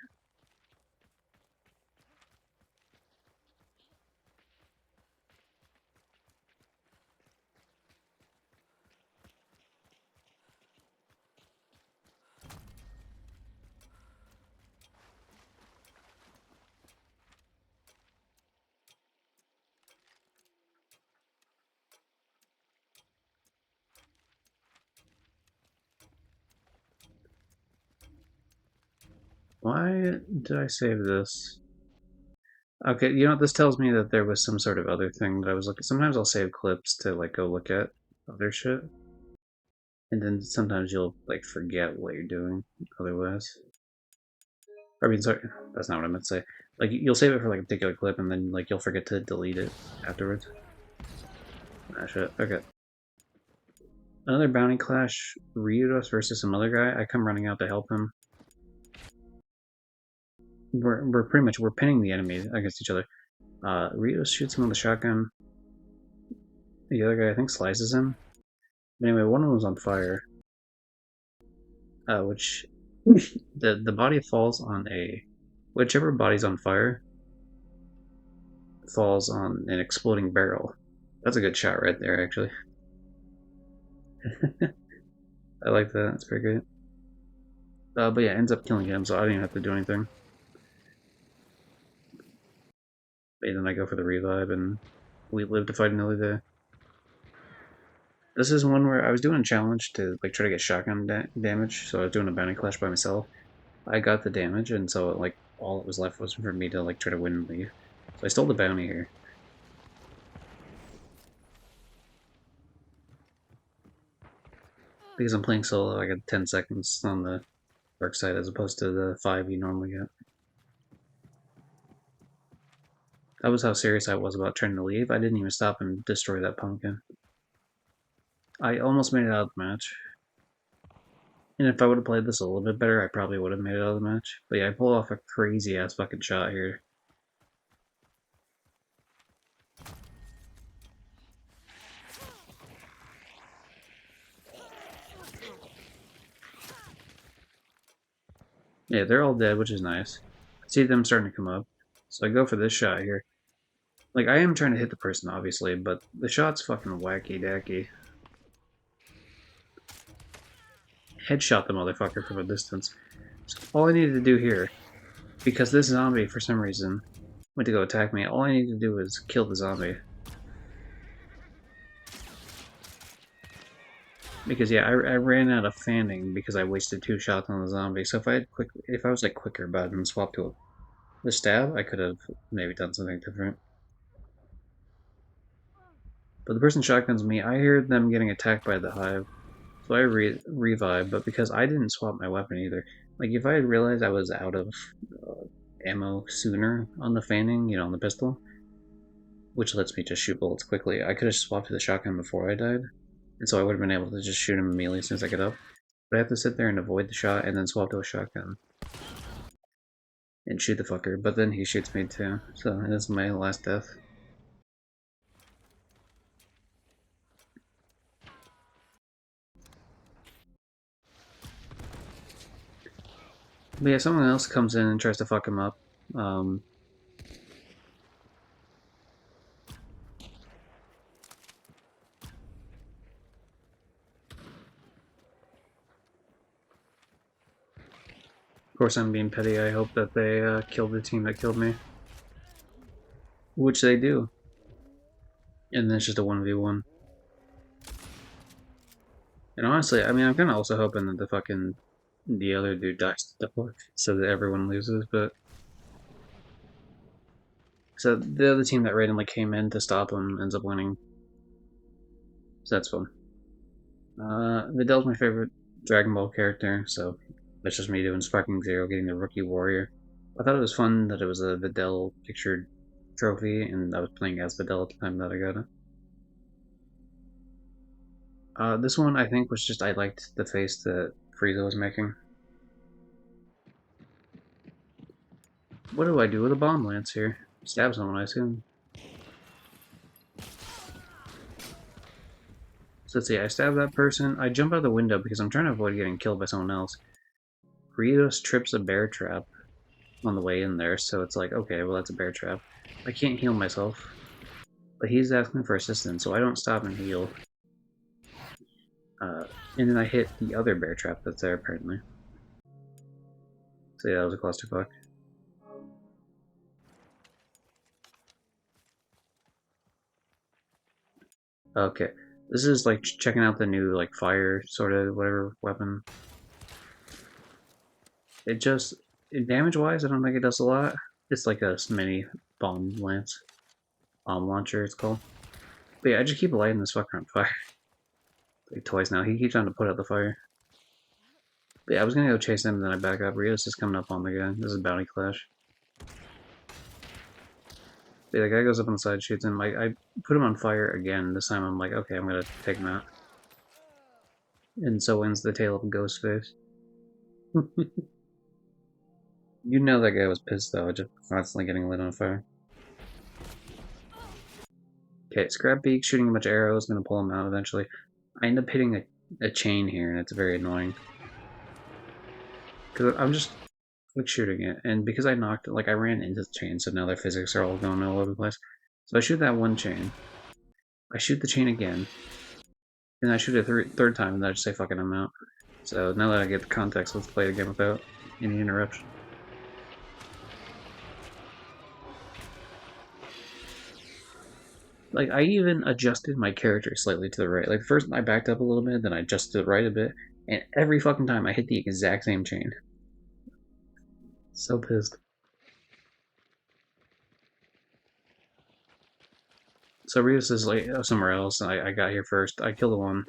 Why did I save this? Okay, you know what? This tells me that there was some sort of other thing that I was looking. Sometimes I'll save clips to like go look at other shit, and then sometimes you'll like forget what you're doing otherwise. I mean, sorry, that's not what I meant to say. Like you'll save it for like a particular clip, and then like you'll forget to delete it afterwards. Ah, shit. Okay. Another bounty clash. Ryudos versus some other guy. I come running out to help him. We're pretty much we're pinning the enemy against each other. Ryudos shoots him with a shotgun. The other guy I think slices him. But anyway, one of them was on fire. Which the body falls on a whichever body's on fire falls on an exploding barrel. That's a good shot right there, actually. I like that. It's pretty good. But yeah, ends up killing him, so I didn't even have to do anything. And then I go for the revive, and we live to fight another day. This is one where I was doing a challenge to like try to get shotgun damage, so I was doing a bounty clash by myself. I got the damage, and so like all that was left was for me to like try to win and leave. So I stole the bounty here. Because I'm playing solo, I got 10 seconds on the dark side as opposed to the 5 you normally get. That was how serious I was about trying to leave. I didn't even stop and destroy that pumpkin. I almost made it out of the match. And if I would have played this a little bit better, I probably would have made it out of the match. But yeah, I pulled off a crazy ass fucking shot here. Yeah, they're all dead, which is nice. I see them starting to come up. So I go for this shot here. Like, I am trying to hit the person, obviously, but the shot's fucking wacky-dacky. Headshot the motherfucker from a distance. So all I needed to do here, because this zombie, for some reason, went to go attack me, all I needed to do was kill the zombie. Because yeah, I ran out of fanning because I wasted 2 shots on the zombie. So if I was like quicker about it and swapped to the stab, I could have maybe done something different. But the person shotguns me. I hear them getting attacked by the hive, so I revive. But because I didn't swap my weapon either, like if I had realized I was out of ammo sooner on the fanning, you know, on the pistol, which lets me just shoot bullets quickly, I could have swapped to the shotgun before I died. And so I would have been able to just shoot him immediately as soon as I get up. But I have to sit there and avoid the shot and then swap to a shotgun. And shoot the fucker, but then he shoots me too. So this is my last death. But yeah, someone else comes in and tries to fuck him up. Of course, I'm being petty. I hope that they kill the team that killed me. Which they do. And then it's just a 1v1. And honestly, I mean, I'm kind of also hoping that the other dude dies to the fuck so that everyone loses, but... So the other team that randomly came in to stop him ends up winning. So that's fun. Vidal's my favorite Dragon Ball character, so that's just me doing Sparking Zero, getting the Rookie Warrior. I thought it was fun that it was a Videl pictured trophy, and I was playing as Videl at the time that I got it. This one I think was just I liked the face that Frieza was making. What do I do with a bomb lance here? Stab someone, I assume. So let's see, I stab that person. I jump out the window because I'm trying to avoid getting killed by someone else. Rios trips a bear trap on the way in there, so it's like, okay, well, that's a bear trap. I can't heal myself. But he's asking for assistance, so I don't stop and heal. And then I hit the other bear trap that's there, apparently. So yeah, that was a clusterfuck. Okay. This is like checking out the new like fire sort of whatever weapon. It just damage wise, I don't think it does a lot. It's like a mini bomb lance, bomb launcher. It's called. But yeah, I just keep lighting this fucker on fire. Like twice now. He keeps trying to put out the fire. But yeah, I was gonna go chase him, then I back up. Rios is coming up on the guy. This is Bounty Clash. But yeah, the guy goes up on the side, shoots him. I put him on fire again. This time I'm like, okay, I'm gonna take him out. And so ends the tale of Ghostface. You know that guy was pissed though, just constantly getting lit on fire. Okay, Scrapbeak shooting a bunch of arrows, gonna pull him out eventually. I end up hitting a chain here, and it's very annoying. Because I'm just like shooting it, and because I knocked it, like I ran into the chain, so now their physics are all going all over the place. So I shoot that one chain. I shoot the chain again, and I shoot it third time, and then I just say, fuck it, I'm out. So now that I get the context, let's play it again without any interruption. Like, I even adjusted my character slightly to the right. Like, first I backed up a little bit, then I adjusted it right a bit, and every fucking time I hit the exact same chain. So pissed. So Rios is like somewhere else, and I got here first. I killed the one.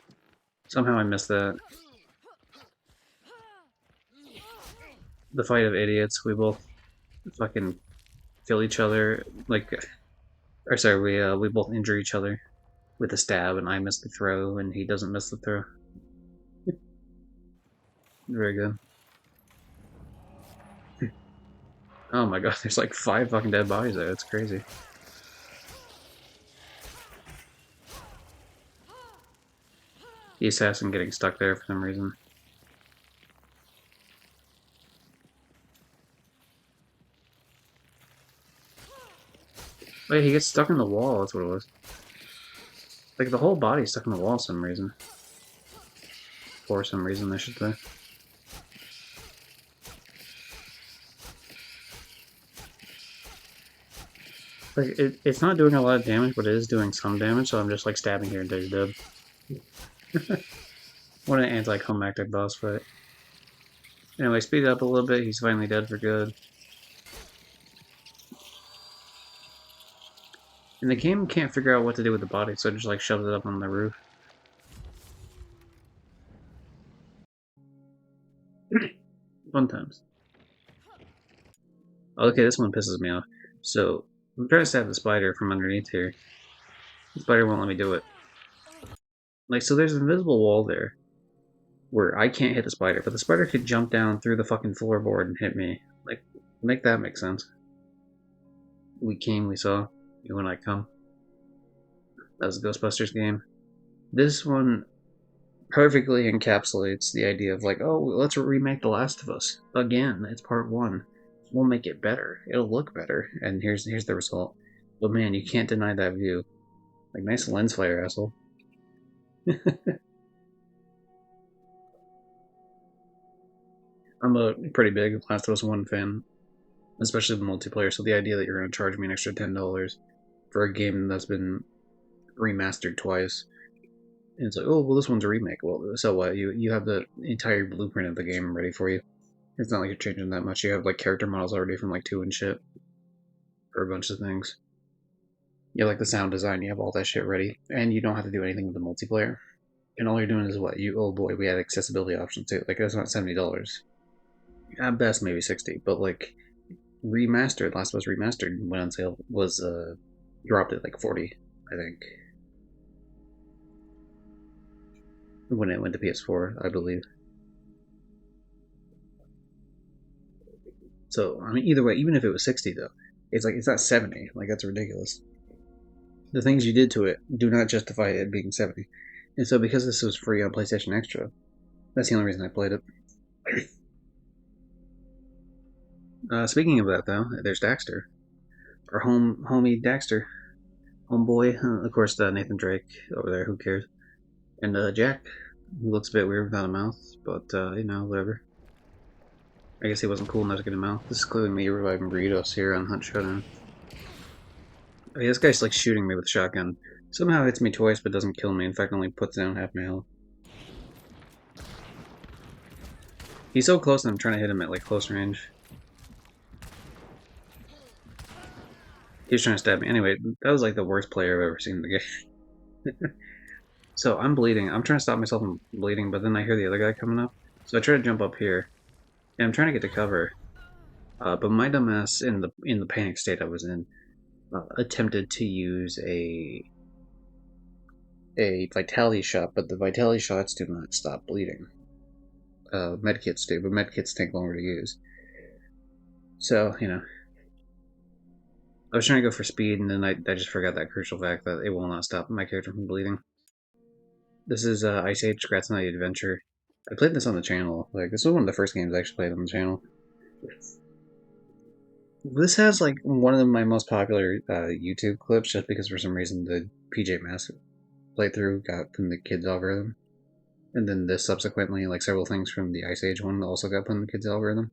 Somehow I missed that. The fight of idiots. We both fucking kill each other. Like, or sorry, we both injure each other with a stab, and I miss the throw, and he doesn't miss the throw. Very good. Oh my god, there's like 5 fucking dead bodies there. It's crazy. The assassin getting stuck there for some reason. Wait, he gets stuck in the wall. That's what it was. Like the whole body's stuck in the wall for some reason. For some reason, I should say. Like it's not doing a lot of damage, but it is doing some damage. So I'm just like stabbing here until he's dead. What an anticlimactic boss fight. Anyway, speed it up a little bit. He's finally dead for good. And the game can't figure out what to do with the body, so it just like shoves it up on the roof. Fun times. Okay, this one pisses me off. So I'm trying to stab the spider from underneath here. The spider won't let me do it. Like, so there's an invisible wall there where I can't hit the spider, but the spider could jump down through the fucking floorboard and hit me. Like, make that make sense. We came, we saw. You and I come. That was a Ghostbusters game. This one perfectly encapsulates the idea of like, oh, let's remake The Last of Us again. It's part 1. We'll make it better. It'll look better, and here's the result. But man, you can't deny that view. Like, nice lens flare, asshole. I'm a pretty big Last of Us 1 fan, especially the multiplayer, so the idea that you're going to charge me an extra $10 for a game that's been remastered twice, and it's like, oh, well, this one's a remake. Well, so what? You have the entire blueprint of the game ready for you. It's not like you're changing that much. You have, like, character models already from, like, 2 and shit, for a bunch of things. You have, like, the sound design, you have all that shit ready, and you don't have to do anything with the multiplayer. And all you're doing is what? Oh boy, we had accessibility options too. Like, it's not $70. At best, maybe 60, but, like, remastered, Last of Us Remastered went on sale, was dropped at like 40, I think, when it went to PS4, I believe. So I mean, either way, even if it was 60 though, it's like it's not 70. Like that's ridiculous. The things you did to it do not justify it being 70. And so because this was free on PlayStation Extra, that's the only reason I played it. Speaking of that though, there's Daxter, our homie Daxter, homeboy. Of course, Nathan Drake over there. Who cares? And Jack, who looks a bit weird without a mouth, but you know, whatever. I guess he wasn't cool enough to get a mouth. This is clearly me reviving Burritos here on Hunt Showdown. Oh, yeah, this guy's like shooting me with a shotgun. Somehow hits me twice but doesn't kill me. In fact, only puts down half my health. He's so close that I'm trying to hit him at like close range. He's trying to stab me. Anyway, that was like the worst player I've ever seen in the game. So I'm bleeding. I'm trying to stop myself from bleeding, but then I hear the other guy coming up. So I try to jump up here, and I'm trying to get to cover. But my dumbass, in the panic state I was in, attempted to use a vitality shot, but the vitality shots do not stop bleeding. Medkits do, but medkits take longer to use. So, you know, I was trying to go for speed, and then I just forgot that crucial fact that it will not stop my character from bleeding. This is Ice Age Scratch Night Adventure. I played this on the channel. Like, this was one of the first games I actually played on the channel. This has, like, one of my most popular YouTube clips, just because for some reason the PJ Masks playthrough got from the kids' algorithm. And then this subsequently, like, several things from the Ice Age one also got put in the kids' algorithm.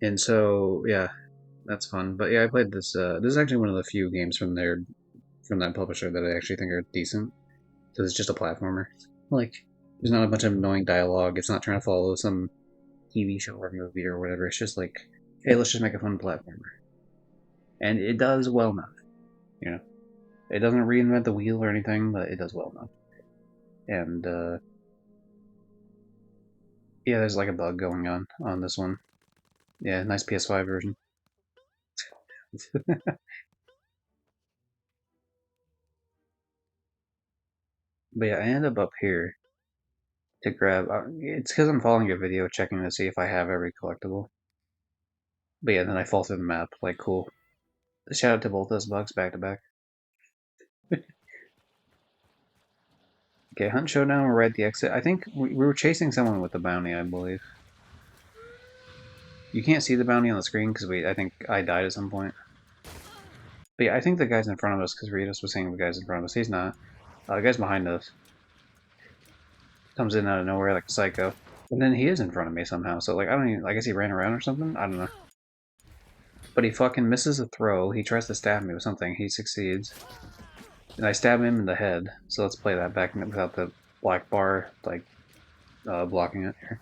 And so, yeah, that's fun. But yeah, I played this. This is actually one of the few games from that publisher that I actually think are decent. So it's just a platformer. Like, there's not a bunch of annoying dialogue. It's not trying to follow some TV show or movie or whatever. It's just like, hey, let's just make a fun platformer. And it does well enough. You know, it doesn't reinvent the wheel or anything, but it does well enough. And yeah, there's like a bug going on this one. Yeah, nice PS5 version. But yeah, I end up here to grab. It's because I'm following a video, checking to see if I have every collectible. But yeah, then I fall through the map. Like, cool. Shout out to both those bugs back to back. Okay, Hunt Showdown, we're right at the exit. I think we were chasing someone with the bounty, I believe. You can't see the bounty on the screen because I think I died at some point. But yeah, I think the guy's in front of us because Ritos was saying the guy's in front of us. He's not. The guy's behind us. Comes in out of nowhere like a psycho. And then he is in front of me somehow. So, like, I don't even. I guess he ran around or something? I don't know. But he fucking misses a throw. He tries to stab me with something. He succeeds. And I stab him in the head. So let's play that back without the black bar, like, blocking it here.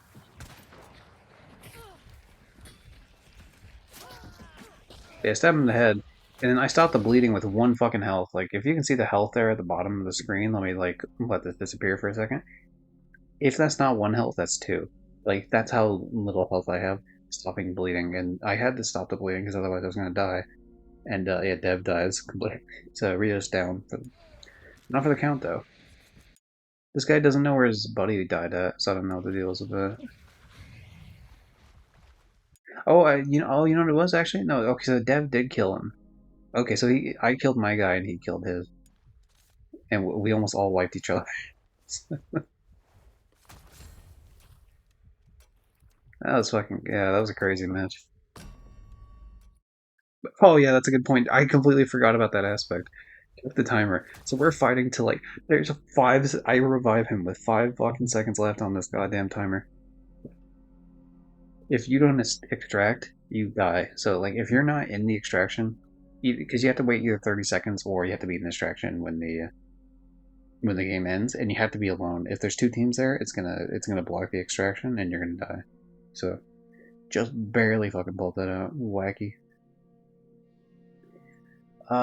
Yeah, I stab him in the head. And then I stop the bleeding with one fucking health. Like, if you can see the health there at the bottom of the screen, let me, like, let this disappear for a second. If that's not one health, that's two. Like, that's how little health I have. Stopping bleeding. And I had to stop the bleeding because otherwise I was going to die. And, yeah, Dev dies completely. So Rita's down. Not for the count, though. This guy doesn't know where his buddy died at, so I don't know what the deal is with that. Oh, you know what it was actually? No, okay, so Dev did kill him. Okay, so I killed my guy and he killed his, and we almost all wiped each other. That was fucking yeah, that was a crazy match. Oh yeah, that's a good point. I completely forgot about that aspect. With the timer, so we're fighting to like there's five. I revive him with 5 fucking seconds left on this goddamn timer. If you don't extract, you die. So like if you're not in the extraction, because you have to wait either 30 seconds or you have to be in the extraction when the game ends, and you have to be alone. If there's two teams there, it's gonna block the extraction and you're gonna die. So just barely fucking pulled that out. Wacky.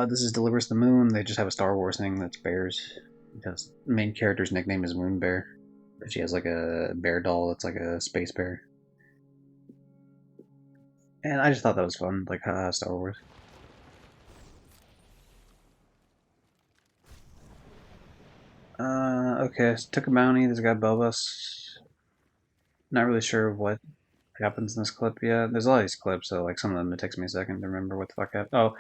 This is Delivers the Moon. They just have a Star Wars thing that's bears. Because the main character's nickname is Moon Bear. But she has like a bear doll that's like a space bear. And I just thought that was fun, like Star Wars. Okay, so took a bounty. There's a guy above us. Not really sure what happens in this clip yet. There's a lot of these clips, so like some of them it takes me a second to remember what the fuck happened. Oh,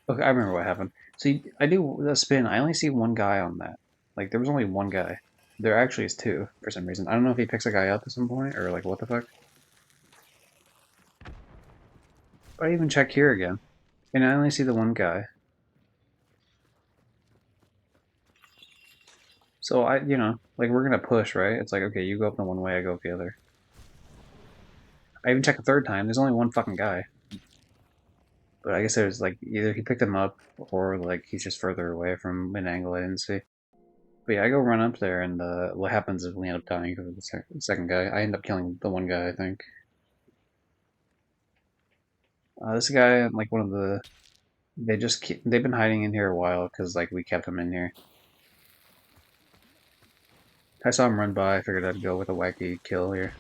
okay, I remember what happened. So I do the spin. I only see one guy on that. Like there was only one guy. There actually is two for some reason. I don't know if he picks a guy up at some point or like what the fuck. But I even check here again, and I only see the one guy. So like we're gonna push, right? It's like okay, you go up the one way, I go up the other. I even check a third time. There's only one fucking guy. But I guess there's like either he picked him up or like he's just further away from an angle I didn't see. But yeah, I go run up there, and what happens is we end up dying because of the second guy. I end up killing the one guy, I think. This guy, like one of the, they've been hiding in here a while because like we kept him in here. I saw him run by. I figured I'd go with a wacky kill here.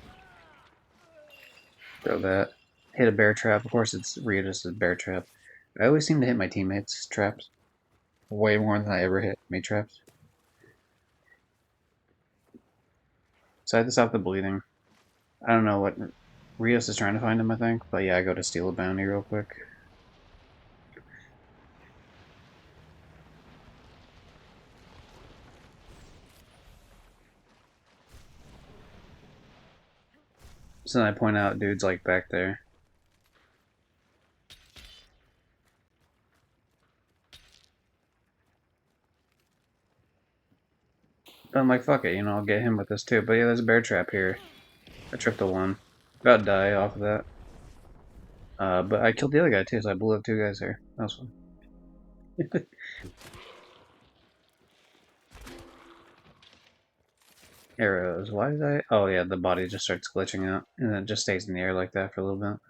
Throw that. Hit a bear trap. Of course, it's Riotous' bear trap. I always seem to hit my teammates' traps way more than I ever hit me traps. So I had to stop the bleeding. I don't know what Rios is trying to find him, I think. But yeah, I go to steal a bounty real quick. So then I point out dude's like back there. But I'm like, fuck it, I'll get him with this too. But yeah, there's a bear trap here. I tripped a one. About to die off of that. But I killed the other guy too, so I blew up two guys here. That was fun. Arrows. Why did I? Oh yeah, the body just starts glitching out, and then it just stays in the air like that for a little bit.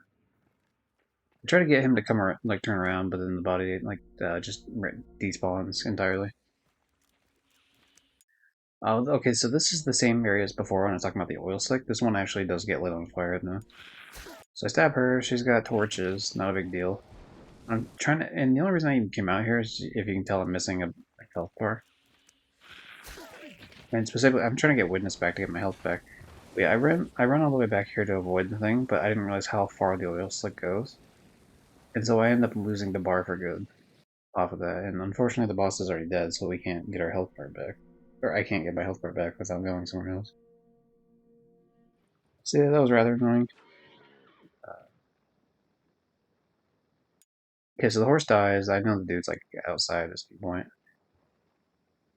I try to get him to come around, like turn around, but then the body just despawns entirely. Oh, okay, so this is the same area as before when I was talking about the oil slick. This one actually does get lit on fire though. So I stab her. She's got torches. Not a big deal. I'm trying to, and the only reason I even came out here is if you can tell I'm missing a health bar. And specifically, I'm trying to get witness back to get my health back. But yeah, I run all the way back here to avoid the thing, but I didn't realize how far the oil slick goes. And so I end up losing the bar for good off of that. And unfortunately, the boss is already dead, so we can't get our health bar back. Or I can't get my health bar back without going somewhere else. So yeah, that was rather annoying. Okay, so the horse dies. I know the dude's like outside at this point.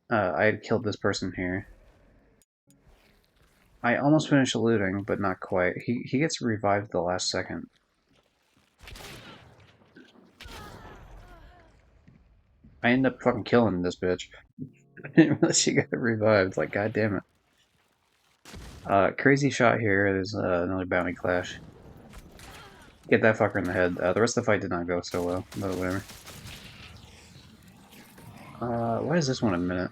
I had killed this person here. I almost finished looting, but not quite. He gets revived at the last second. I end up fucking killing this bitch. I didn't realize she got revived. Like, god damn it. Crazy shot here. There's another bounty clash. Get that fucker in the head. The rest of the fight did not go so well, but whatever. Why is this one a minute?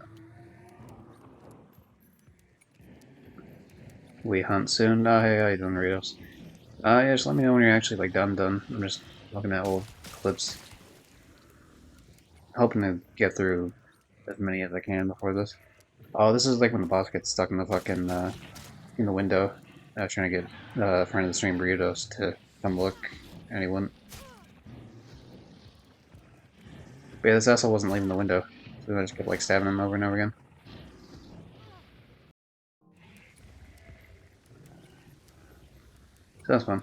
We hunt soon. Oh, hey, how you doing, Ritos? Yeah, just let me know when you're actually, like, done. I'm just looking at old clips. Hoping to get through as many as I can before this. Oh, this is like when the boss gets stuck in the fucking, in the window. Trying to get, a friend of the stream, Burritos, to come look, and he wouldn't. But yeah, this asshole wasn't leaving the window, so I just kept, like, stabbing him over and over again. So that's fun.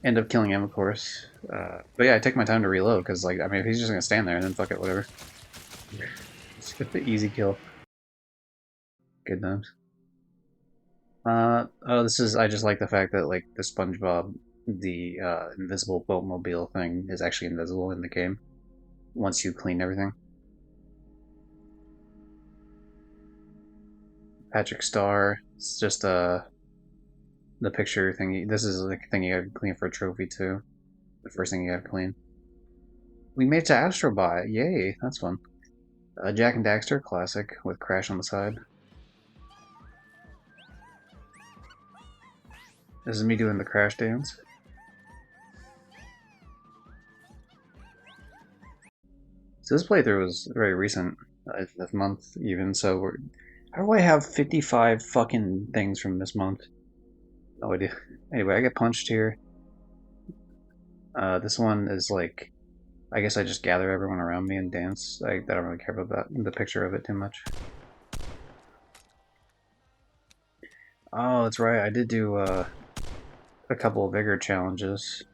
End up killing him, of course. But yeah, I take my time to reload, because, like, I mean, if he's just gonna stand there, then fuck it, whatever. It's the easy kill. Good times. Oh, I just like the fact that, like, the SpongeBob, the invisible boatmobile thing is actually invisible in the game once you clean everything. Patrick Star, it's just the picture thingy. This is the thing you gotta clean for a trophy too. The first thing you gotta clean. We made it to Astrobot, yay, that's fun. Jak and Daxter, classic, with Crash on the side. This is me doing the Crash dance. So this playthrough was very recent, this month even, so how do I have 55 fucking things from this month? No idea. Anyway, I get punched here. This one is like, I guess I just gather everyone around me and dance. I don't really care about the picture of it too much. Oh, that's right. I did do a couple of vigor challenges.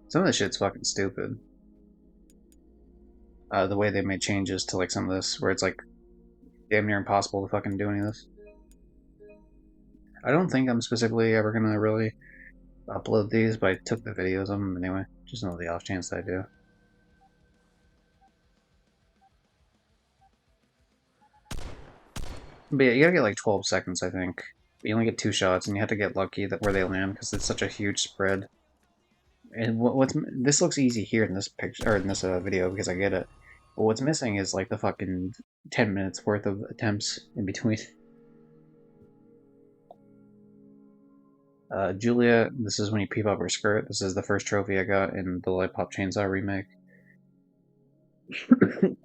Some of this shit's fucking stupid. The way they made changes to like some of this, where it's like damn near impossible to fucking do any of this. I don't think I'm specifically ever gonna really upload these, but I took the videos of them anyway, just on the off chance that I do. But yeah, you gotta get like 12 seconds, I think. You only get 2 shots, and you have to get lucky that where they land because it's such a huge spread. And what's this looks easy here in this picture or in this video because I get it. But what's missing is like the fucking 10 minutes worth of attempts in between. Julia, this is when you peep up her skirt. This is the first trophy I got in the Lollipop Chainsaw remake.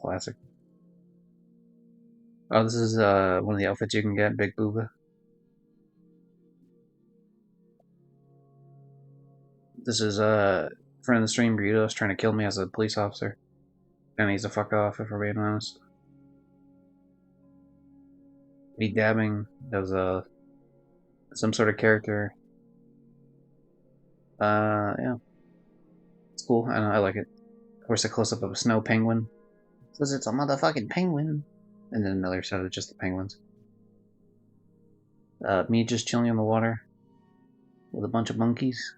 Classic. Oh, this is one of the outfits you can get, Big Booba. This is friend of the stream, Burritos, trying to kill me as a police officer. And he's a fuck off, if we're being honest. Me dabbing as some sort of character. Yeah. It's cool. I like it. Of course, a close up of a snow penguin. Says it's a motherfucking penguin. And then another shot of just the penguins. Me just chilling on the water with a bunch of monkeys.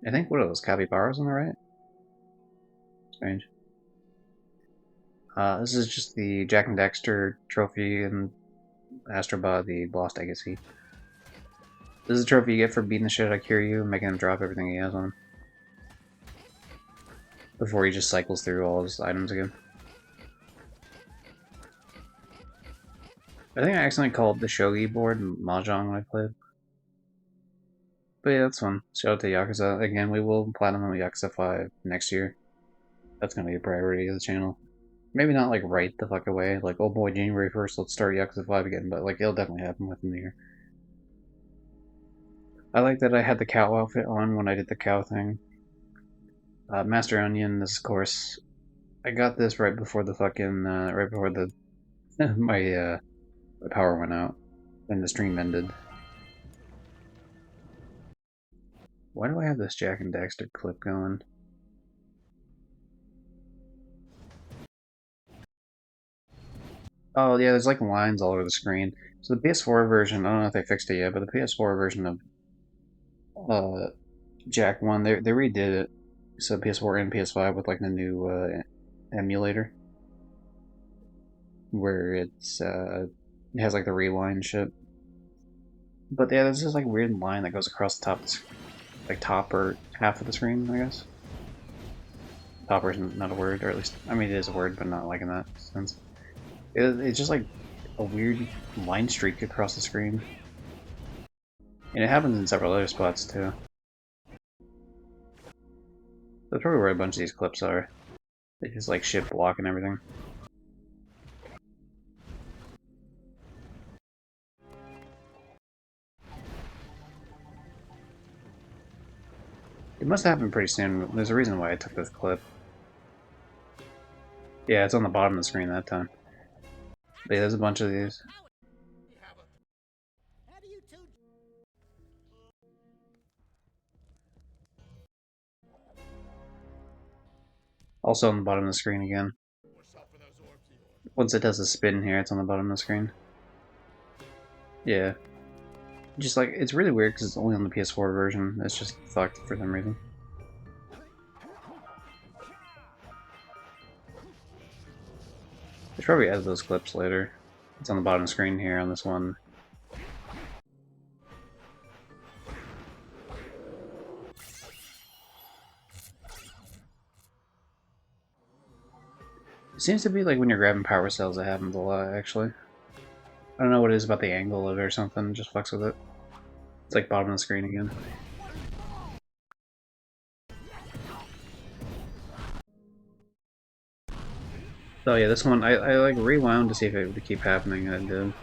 I think, what are those, capybaras on the right? Strange. This is just the Jak and Daxter trophy and Astrobot, the Lost Legacy. This is a trophy you get for beating the shit out of Kiryu and making him drop everything he has on him. Before he just cycles through all his items again. I think I accidentally called the Shogi board Mahjong when I played. But yeah, that's fun. Shout out to Yakuza. Again, we will platinum Yakuza 5 next year. That's gonna be a priority of the channel. Maybe not like right the fuck away, like oh boy, January 1st, let's start Yakuza 5 again, but like it'll definitely happen within the year. I like that I had the cow outfit on when I did the cow thing. Master Onion, this of course, I got this right before the fucking, right before the, my power went out, and the stream ended. Why do I have this Jak and Daxter clip going? Oh yeah, there's like lines all over the screen. So the PS4 version, I don't know if they fixed it yet, but the PS4 version of Jak 1, they redid it. So PS4 and PS5 with like the new emulator. Where it has like the rewind shit. But yeah, there's this like weird line that goes across the top, like top or half of the screen, I guess. Topper is not a word, or at least, I mean it is a word, but not like in that sense. It's just like a weird line streak across the screen. And it happens in several other spots too. That's probably where a bunch of these clips are. They just like shit block and everything. It must have happened pretty soon. There's a reason why I took this clip. Yeah, it's on the bottom of the screen that time. But yeah, there's a bunch of these. How do you two? Also on the bottom of the screen again. Once it does a spin here, it's on the bottom of the screen. Yeah. Just like, it's really weird because it's only on the PS4 version. It's just fucked for some reason. I should probably add those clips later. It's on the bottom of the screen here on this one. It seems to be like when you're grabbing power cells, that happens a lot, actually. I don't know what it is about the angle of it or something, just fucks with it. It's like bottom of the screen again. Oh yeah, this one I like rewound to see if it would keep happening. I did.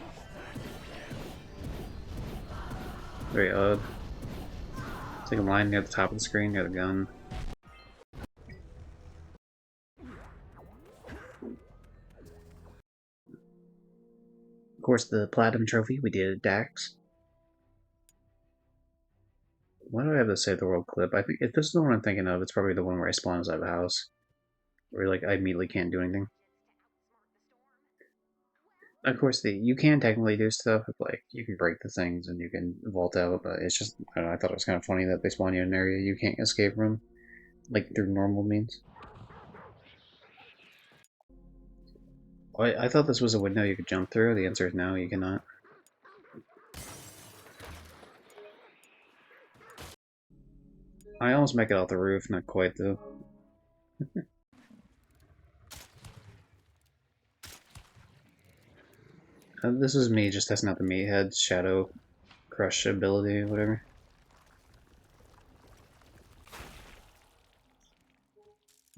Very odd. It's like a line near the top of the screen, got a gun. Of course, the platinum trophy we did at Dax. Why do I have the Save the World clip? I think if this is the one I'm thinking of, it's probably the one where I spawn inside the house, where like I immediately can't do anything. Of course, you can technically do stuff, like you can break the things and you can vault out, but it's just I don't know, I thought it was kind of funny that they spawn you in an area you can't escape from, like through normal means. I thought this was a window you could jump through. The answer is no, you cannot. I almost make it off the roof, not quite though. This is me just testing out the meathead shadow crush ability, whatever.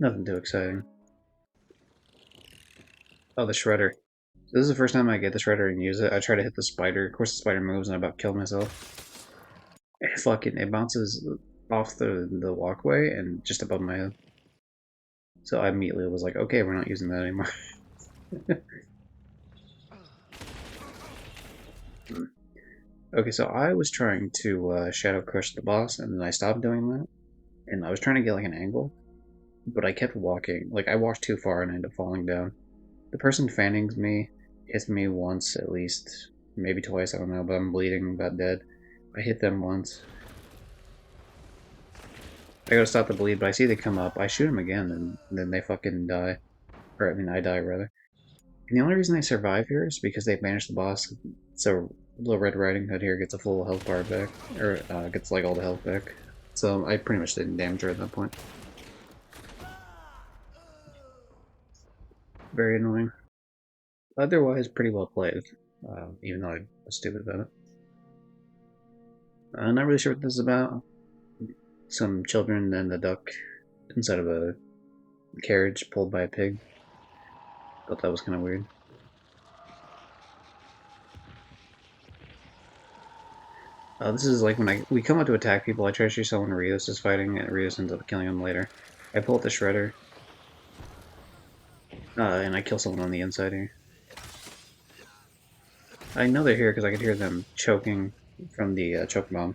Nothing too exciting. Oh, the shredder. This is the first time I get the shredder and use it. I try to hit the spider. Of course, the spider moves, and I about killed myself. It bounces off the walkway and just above my head. So I immediately was like, okay, we're not using that anymore. Okay, so I was trying to shadow crush the boss, and then I stopped doing that. And I was trying to get like an angle, but I kept walking. Like I walked too far and I ended up falling down. The person fanning me hit me once at least, maybe twice, I don't know, but I'm bleeding, about dead. I hit them once. I gotta stop the bleed, but I see they come up. I shoot them again, and then they fucking die. Or, I mean, I die, rather. And the only reason they survive here is because they banished the boss, so Little Red Riding Hood here gets a full health bar back. Or, gets, like, all the health back. So I pretty much didn't damage her at that point. Very annoying. Otherwise, pretty well played, even though I was stupid about it. I'm not really sure what this is about. Some children and a duck inside of a carriage pulled by a pig. Thought that was kind of weird. This is like when we come out to attack people, I try to shoot someone Rios is fighting, and Rios ends up killing him later. I pull out the shredder, and I kill someone on the inside here. I know they're here because I could hear them choking from the choke bomb.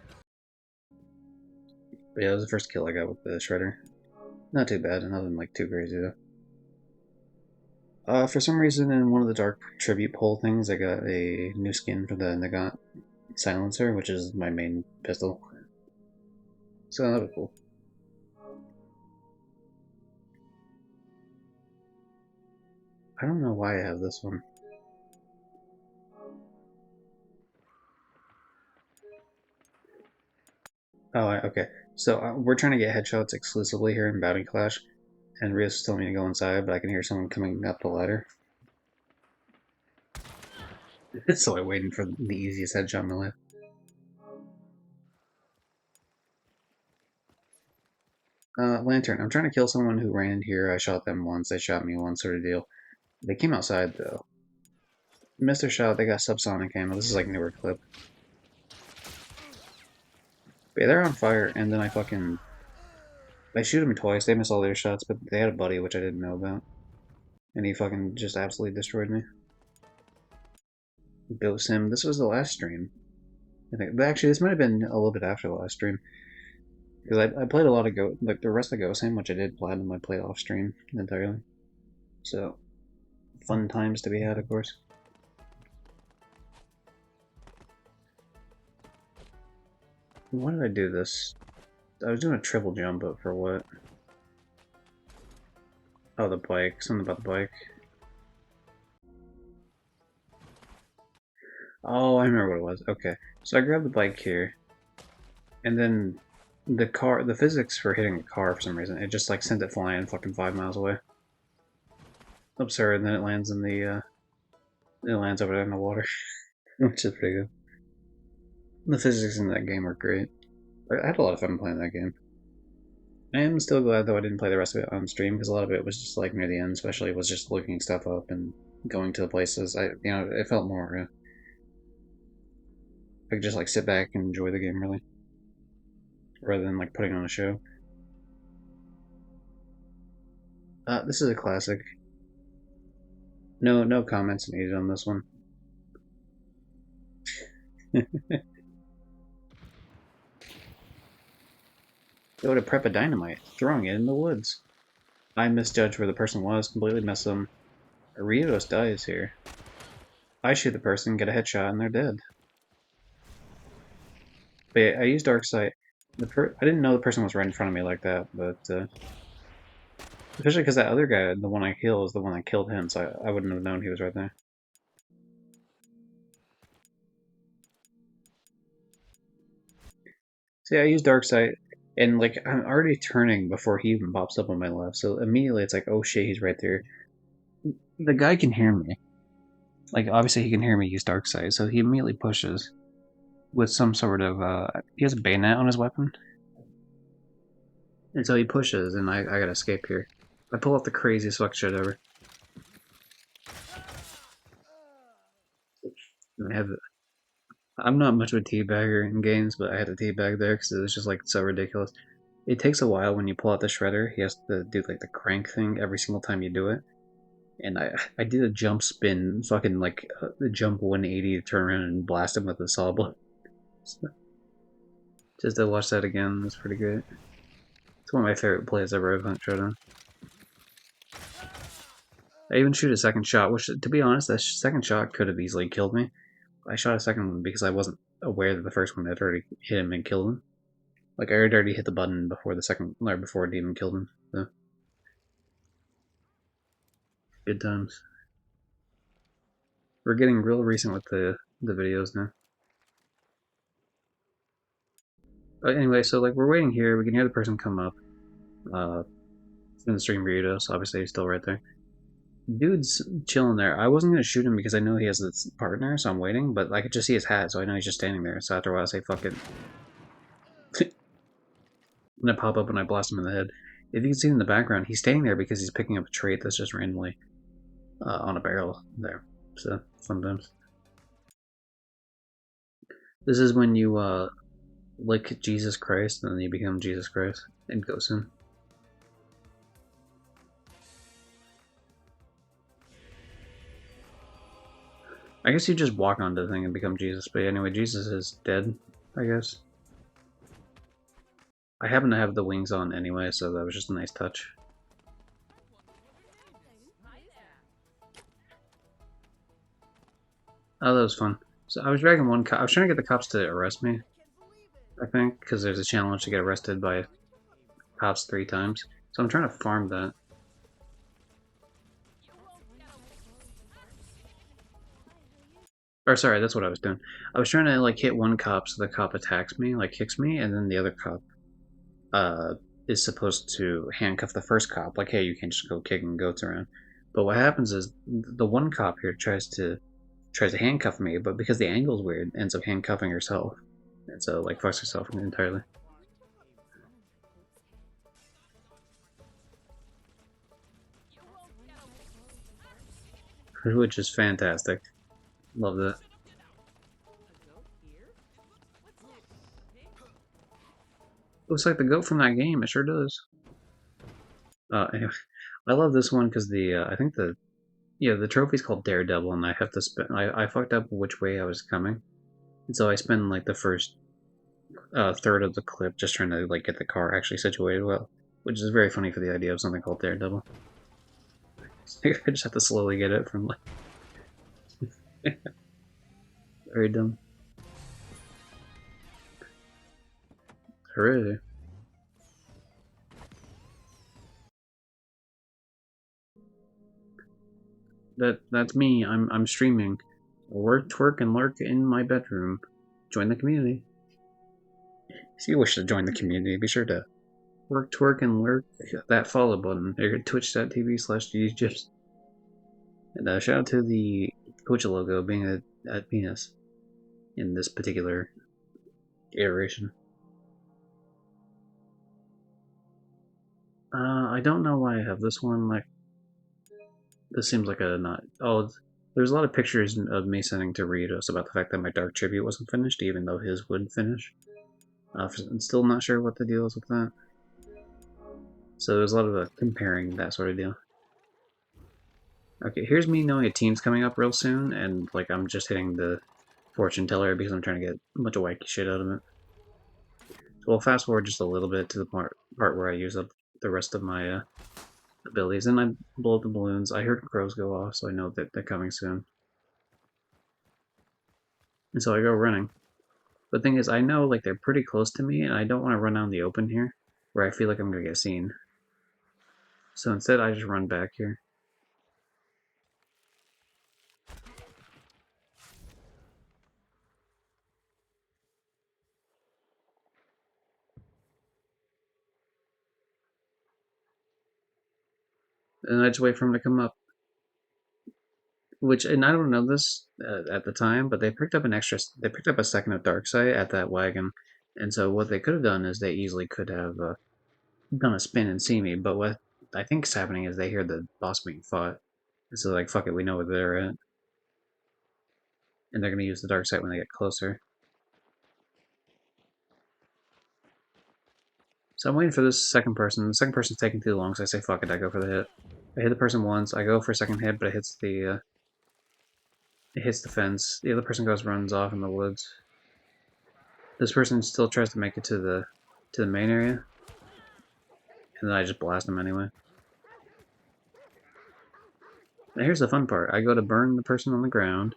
But yeah, that was the first kill I got with the shredder. Not too bad, nothing like too crazy though. For some reason, in one of the Dark Tribute poll things, I got a new skin for the Nagant Silencer, which is my main pistol. So that was cool. I don't know why I have this one. Oh, okay. So we're trying to get headshots exclusively here in Bounty Clash, and Rios is telling me to go inside, but I can hear someone coming up the ladder. So I'm waiting for the easiest headshot in my life. Lantern. I'm trying to kill someone who ran in here. I shot them once. They shot me once, sort of deal. They came outside though. Missed their shot. They got subsonic ammo. This is like newer clip. But yeah, they're on fire, and then I shoot them twice. They miss all their shots, but they had a buddy which I didn't know about, and he fucking just absolutely destroyed me. Ghost Sim. This was the last stream. I think, but actually, this might have been a little bit after the last stream. Because I played a lot of like the rest of Ghost Sim, which I did platinum, I played off stream entirely. So, fun times to be had, of course. Why did I do this? I was doing a triple jump, but for what? Oh, the bike. Something about the bike. Oh, I remember what it was. Okay. So I grabbed the bike here, and then the physics for hitting a car for some reason, it just like sent it flying fucking 5 miles away. Absurd, and then it lands in it lands over there in the water, which is pretty good. The physics in that game are great. I had a lot of fun playing that game. I am still glad though I didn't play the rest of it on stream because a lot of it was just like near the end, especially was just looking stuff up and going to the places. It felt more. I could just like sit back and enjoy the game really, rather than like putting on a show. This is a classic. No comments needed on this one. Go to prep a dynamite, throwing it in the woods. I misjudged where the person was, completely missed them. Rios dies here. I shoot the person, get a headshot, and they're dead. But yeah, I used Dark Sight. I didn't know the person was right in front of me like that, but especially because that other guy, the one I killed, is the one that killed him, so I wouldn't have known he was right there. So yeah, I used Dark Sight, and like I'm already turning before he even pops up on my left, so immediately it's like, oh shit, he's right there. The guy can hear me. Like obviously he can hear me use Dark Sight, so he immediately pushes with some sort of he has a bayonet on his weapon. And so he pushes, and I gotta escape here. I pull off the craziest fuck shit ever. And I'm not much of a teabagger in games, but I had to teabag there because it was just like so ridiculous. It takes a while when you pull out the shredder. He has to do like the crank thing every single time you do it. And I did a jump spin, fucking like jump 180 to turn around and blast him with a saw blade. Just to watch that again was pretty great. It's one of my favorite plays ever of Hunt Showdown. I even shoot a second shot, which, to be honest, that second shot could have easily killed me. I shot a second one because I wasn't aware that the first one had already hit him and killed him. Like I had already hit the button before the second, or before it even killed him. So good times. We're getting real recent with the videos now. But anyway, so like we're waiting here. We can hear the person come up. In the stream burritos, obviously he's still right there. Dude's chilling there. I wasn't gonna shoot him because I know he has this partner, so I'm waiting. But I could just see his hat, so I know he's just standing there. So after a while, I say, "Fuck it." And I pop up and I blast him in the head. If you can see in the background, he's standing there because he's picking up a trait that's just randomly on a barrel there. So sometimes this is when you lick Jesus Christ and then you become Jesus Christ and go soon. I guess you just walk onto the thing and become Jesus. But anyway, Jesus is dead, I guess. I happen to have the wings on anyway, so that was just a nice touch. Oh, that was fun. So I was dragging one cop. I was trying to get the cops to arrest me, I think, because there's a challenge to get arrested by cops 3 times. So I'm trying to farm that. Or sorry, that's what I was doing. I was trying to like hit one cop so the cop attacks me, like kicks me, and then the other cop is supposed to handcuff the first cop. Like, hey, you can't just go kicking goats around. But what happens is the one cop here tries to handcuff me, but because the angle's weird, ends up handcuffing herself, and so like fucks herself entirely. Which is fantastic. Love that. Looks like the goat from that game. It sure does. Anyway, I love this one because I think the trophy's called Daredevil, and I have to spin. I fucked up which way I was coming, and so I spend like the first third of the clip just trying to like get the car actually situated well, which is very funny for the idea of something called Daredevil. I just have to slowly get it from like very dumb. Hooray! That's me. I'm streaming. Work, twerk, and lurk in my bedroom. Join the community. If you wish to join the community, be sure to work, twerk, and lurk that follow button. Twitch.tv/GGips. And shout out to the Twitch logo being a penis in this particular iteration. I don't know why I have this one. Like, this seems like a not. Oh, there's a lot of pictures of me sending to Ritos about the fact that my Dark Tribute wasn't finished, even though his would finish. I'm still not sure what the deal is with that. So there's a lot of comparing that sort of deal. Okay, here's me knowing a team's coming up real soon, and like I'm just hitting the fortune teller because I'm trying to get a bunch of wacky shit out of it. So we'll fast forward just a little bit to the part where I use up the rest of my abilities, and I blow up the balloons. I heard crows go off, so I know that they're coming soon. And so I go running. But the thing is, I know like they're pretty close to me, and I don't want to run out in the open here, where I feel like I'm gonna get seen. So instead, I just run back here. And I just wait for him to come up. Which, and I don't know this at the time, but they picked up they picked up a second of Darkseid at that wagon. And so what they could have done is they easily could have done a spin and see me, but what I think is happening is they hear the boss being fought. And so like, fuck it, we know where they're at. And they're going to use the Darkseid when they get closer. So I'm waiting for this second person. The second person's taking too long, so I say fuck it, I go for the hit. I hit the person once, I go for a second hit, but it hits the fence. The other person runs off in the woods. This person still tries to make it to the main area, and then I just blast him anyway. Now here's the fun part. I go to burn the person on the ground.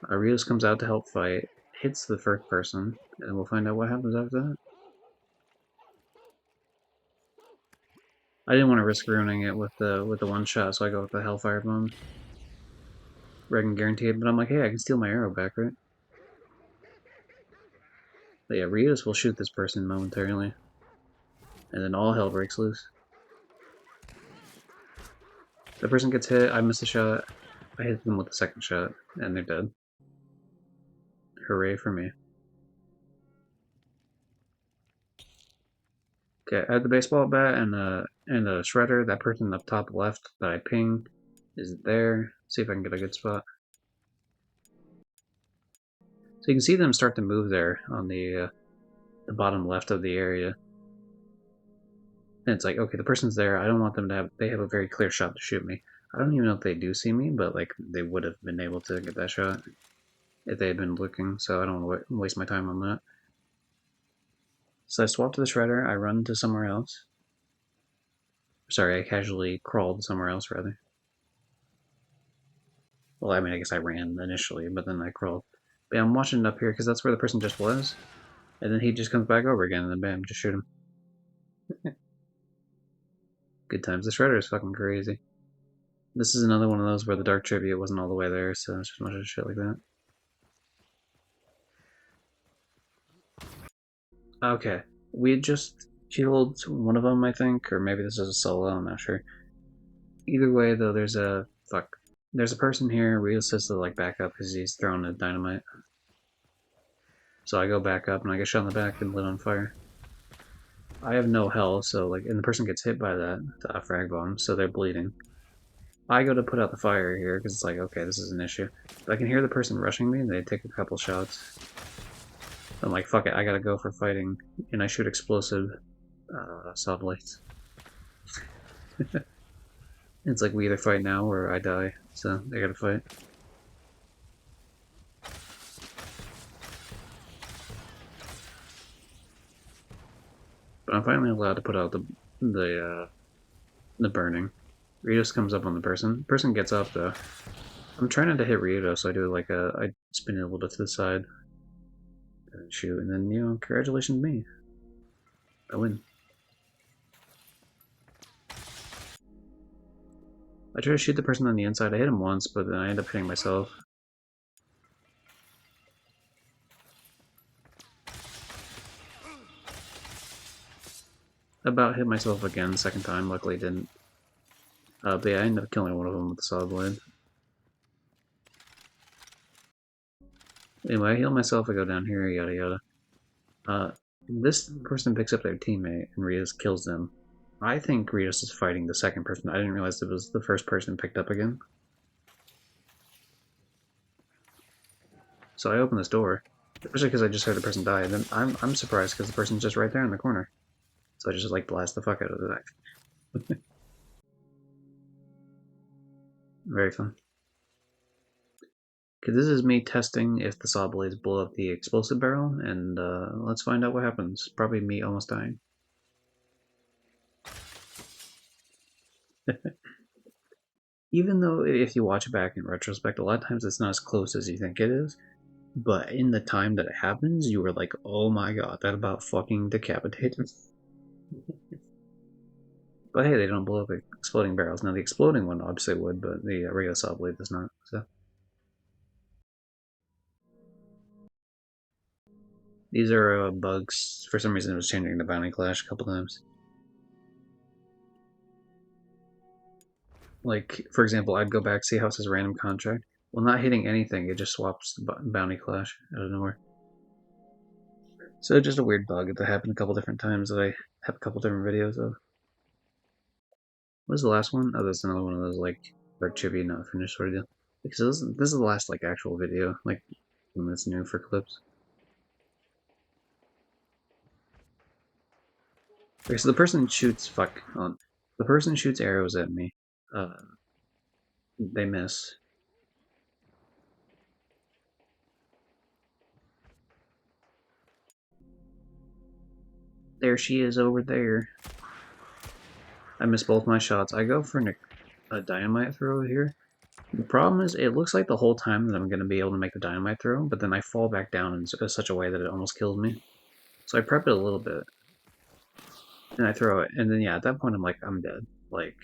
Arios comes out to help fight, hits the first person, and we'll find out what happens after that. I didn't want to risk ruining it with the one shot, so I go with the Hellfire Bomb. Regan guaranteed, but I'm like, hey, I can steal my arrow back, right? But yeah, Rios will shoot this person momentarily, and then all hell breaks loose. The person gets hit, I miss a shot, I hit them with the second shot, and they're dead. Hooray for me. Okay, I have the baseball bat and a shredder. That person up top left that I pinged is there. See if I can get a good spot. So you can see them start to move there on the bottom left of the area. And it's like, okay, the person's there. I don't want them to have. They have a very clear shot to shoot me. I don't even know if they do see me, but like they would have been able to get that shot if they had been looking. So I don't want to waste my time on that. So I swap to the shredder. I run to somewhere else. Sorry, I casually crawled somewhere else rather. Well, I mean, I guess I ran initially, but then I crawled. But yeah, I'm watching it up here because that's where the person just was. And then he just comes back over again, and then bam, just shoot him. Good times. The Shredder is fucking crazy. This is another one of those where the Dark Tribute wasn't all the way there, so it's just a bunch of shit like that. Okay, we had just killed one of them, I think, or maybe this is a solo, I'm not sure. Either way, though, there's a person here. Rio says to like back up because he's throwing a dynamite. So I go back up and I get shot in the back and lit on fire. I have no health, so like, and the person gets hit by that frag bomb, so they're bleeding. I go to put out the fire here because it's like, okay, this is an issue. But I can hear the person rushing me, and they take a couple shots. I'm like, fuck it, I gotta go for fighting, and I shoot explosive soft lights. It's like we either fight now or I die, so I gotta fight. But I'm finally allowed to put out the burning. Ritos comes up on the person. Person gets up though. I'm trying not to hit Ritos, so I do like I spin it a little bit to the side and shoot, and then congratulations me. I win. I try to shoot the person on the inside. I hit him once, but then I end up hitting myself. About hit myself again the second time. Luckily didn't. But yeah, I ended up killing one of them with the saw blade. Anyway, I heal myself. I go down here. Yada yada. This person picks up their teammate and Rios kills them. I think Rios is fighting the second person. I didn't realize it was the first person picked up again. So I opened this door, especially because I just heard the person die, and then I'm surprised because the person's just right there in the corner. So I just like blast the fuck out of it. Very fun. Okay, this is me testing if the saw blades blow up the explosive barrel, and let's find out what happens. Probably me almost dying. Even though if you watch it back in retrospect, a lot of times it's not as close as you think it is. But in the time that it happens, you were like, oh my god, that about fucking decapitated. But hey, they don't blow up exploding barrels. Now the exploding one obviously would, but the regular saw blade does not. So these are bugs. For some reason, it was changing the bounty clash a couple times. Like, for example, I'd go back, see how it says random contract. Well, not hitting anything, it just swaps the bounty clash out of nowhere. So just a weird bug that happened a couple different times that I have a couple different videos of. What was the last one? Oh, that's another one of those, like, dark chibi not finished sort of deal. Because this is the last, like, actual video, like, when it's new for clips. Okay, so the person shoots, the person shoots arrows at me. They miss. There she is over there. I miss both my shots. I go for a dynamite throw here. The problem is, it looks like the whole time that I'm going to be able to make the dynamite throw, but then I fall back down in such a way that it almost kills me. So I prep it a little bit, and I throw it, and then yeah, at that point I'm like, I'm dead. Like,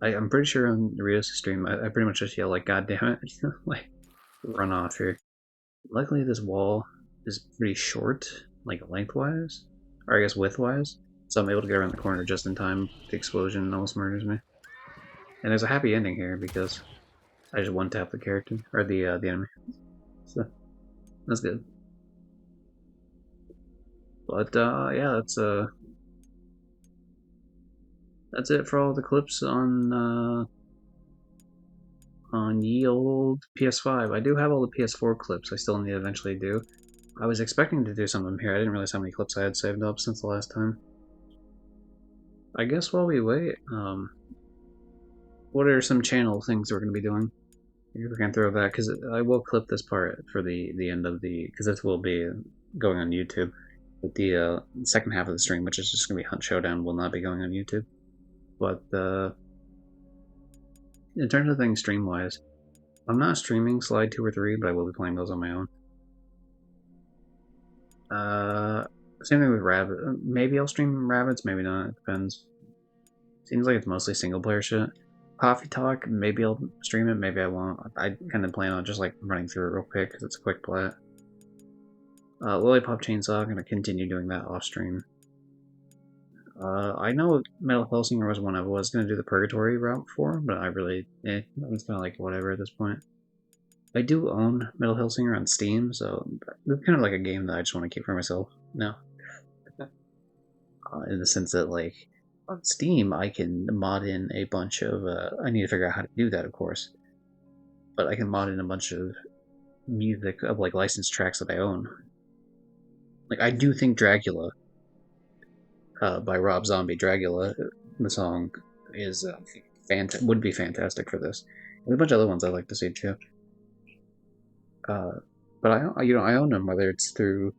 I'm pretty sure on Rios' stream, I pretty much just yell like, God damn it, like, run off here. Luckily this wall is pretty short, like lengthwise, or I guess widthwise, so I'm able to get around the corner just in time. The explosion almost murders me. And there's a happy ending here because I just one tap the character or the enemy, so that's good. But yeah, that's it for all the clips on ye old PS5. I do have all the PS4 clips. I still need to eventually do. I was expecting to do some of them here. I didn't realize how many clips I had saved up since the last time. I guess while we wait, what are some channel things we're going to be doing? Maybe we can throw that, because I will clip this part for the end of the, because this will be going on YouTube. But the second half of the stream, which is just going to be Hunt Showdown, will not be going on YouTube. But in terms of things stream-wise, I'm not streaming Slide 2 or 3, but I will be playing those on my own. Same thing with Rabbit. Maybe I'll stream Rabbits, maybe not. It depends. Seems like it's mostly single-player shit. Coffee Talk, maybe I'll stream it, maybe I won't. I kind of plan on just like running through it real quick because it's a quick play. Lollipop Chainsaw, I'm going to continue doing that off stream. I know Metal Hellsinger was one I was going to do the Purgatory route for, but I really, it's kind of like whatever at this point. I do own Metal Hellsinger on Steam, so it's kind of like a game that I just want to keep for myself now. In the sense that, like, on Steam, I can mod in a bunch of, I need to figure out how to do that, of course, but I can mod in a bunch of music of, like, licensed tracks that I own. Like, I do think Dragula, by Rob Zombie, Dragula, the song, is would be fantastic for this. And a bunch of other ones I like to see too. But I own them, whether it's through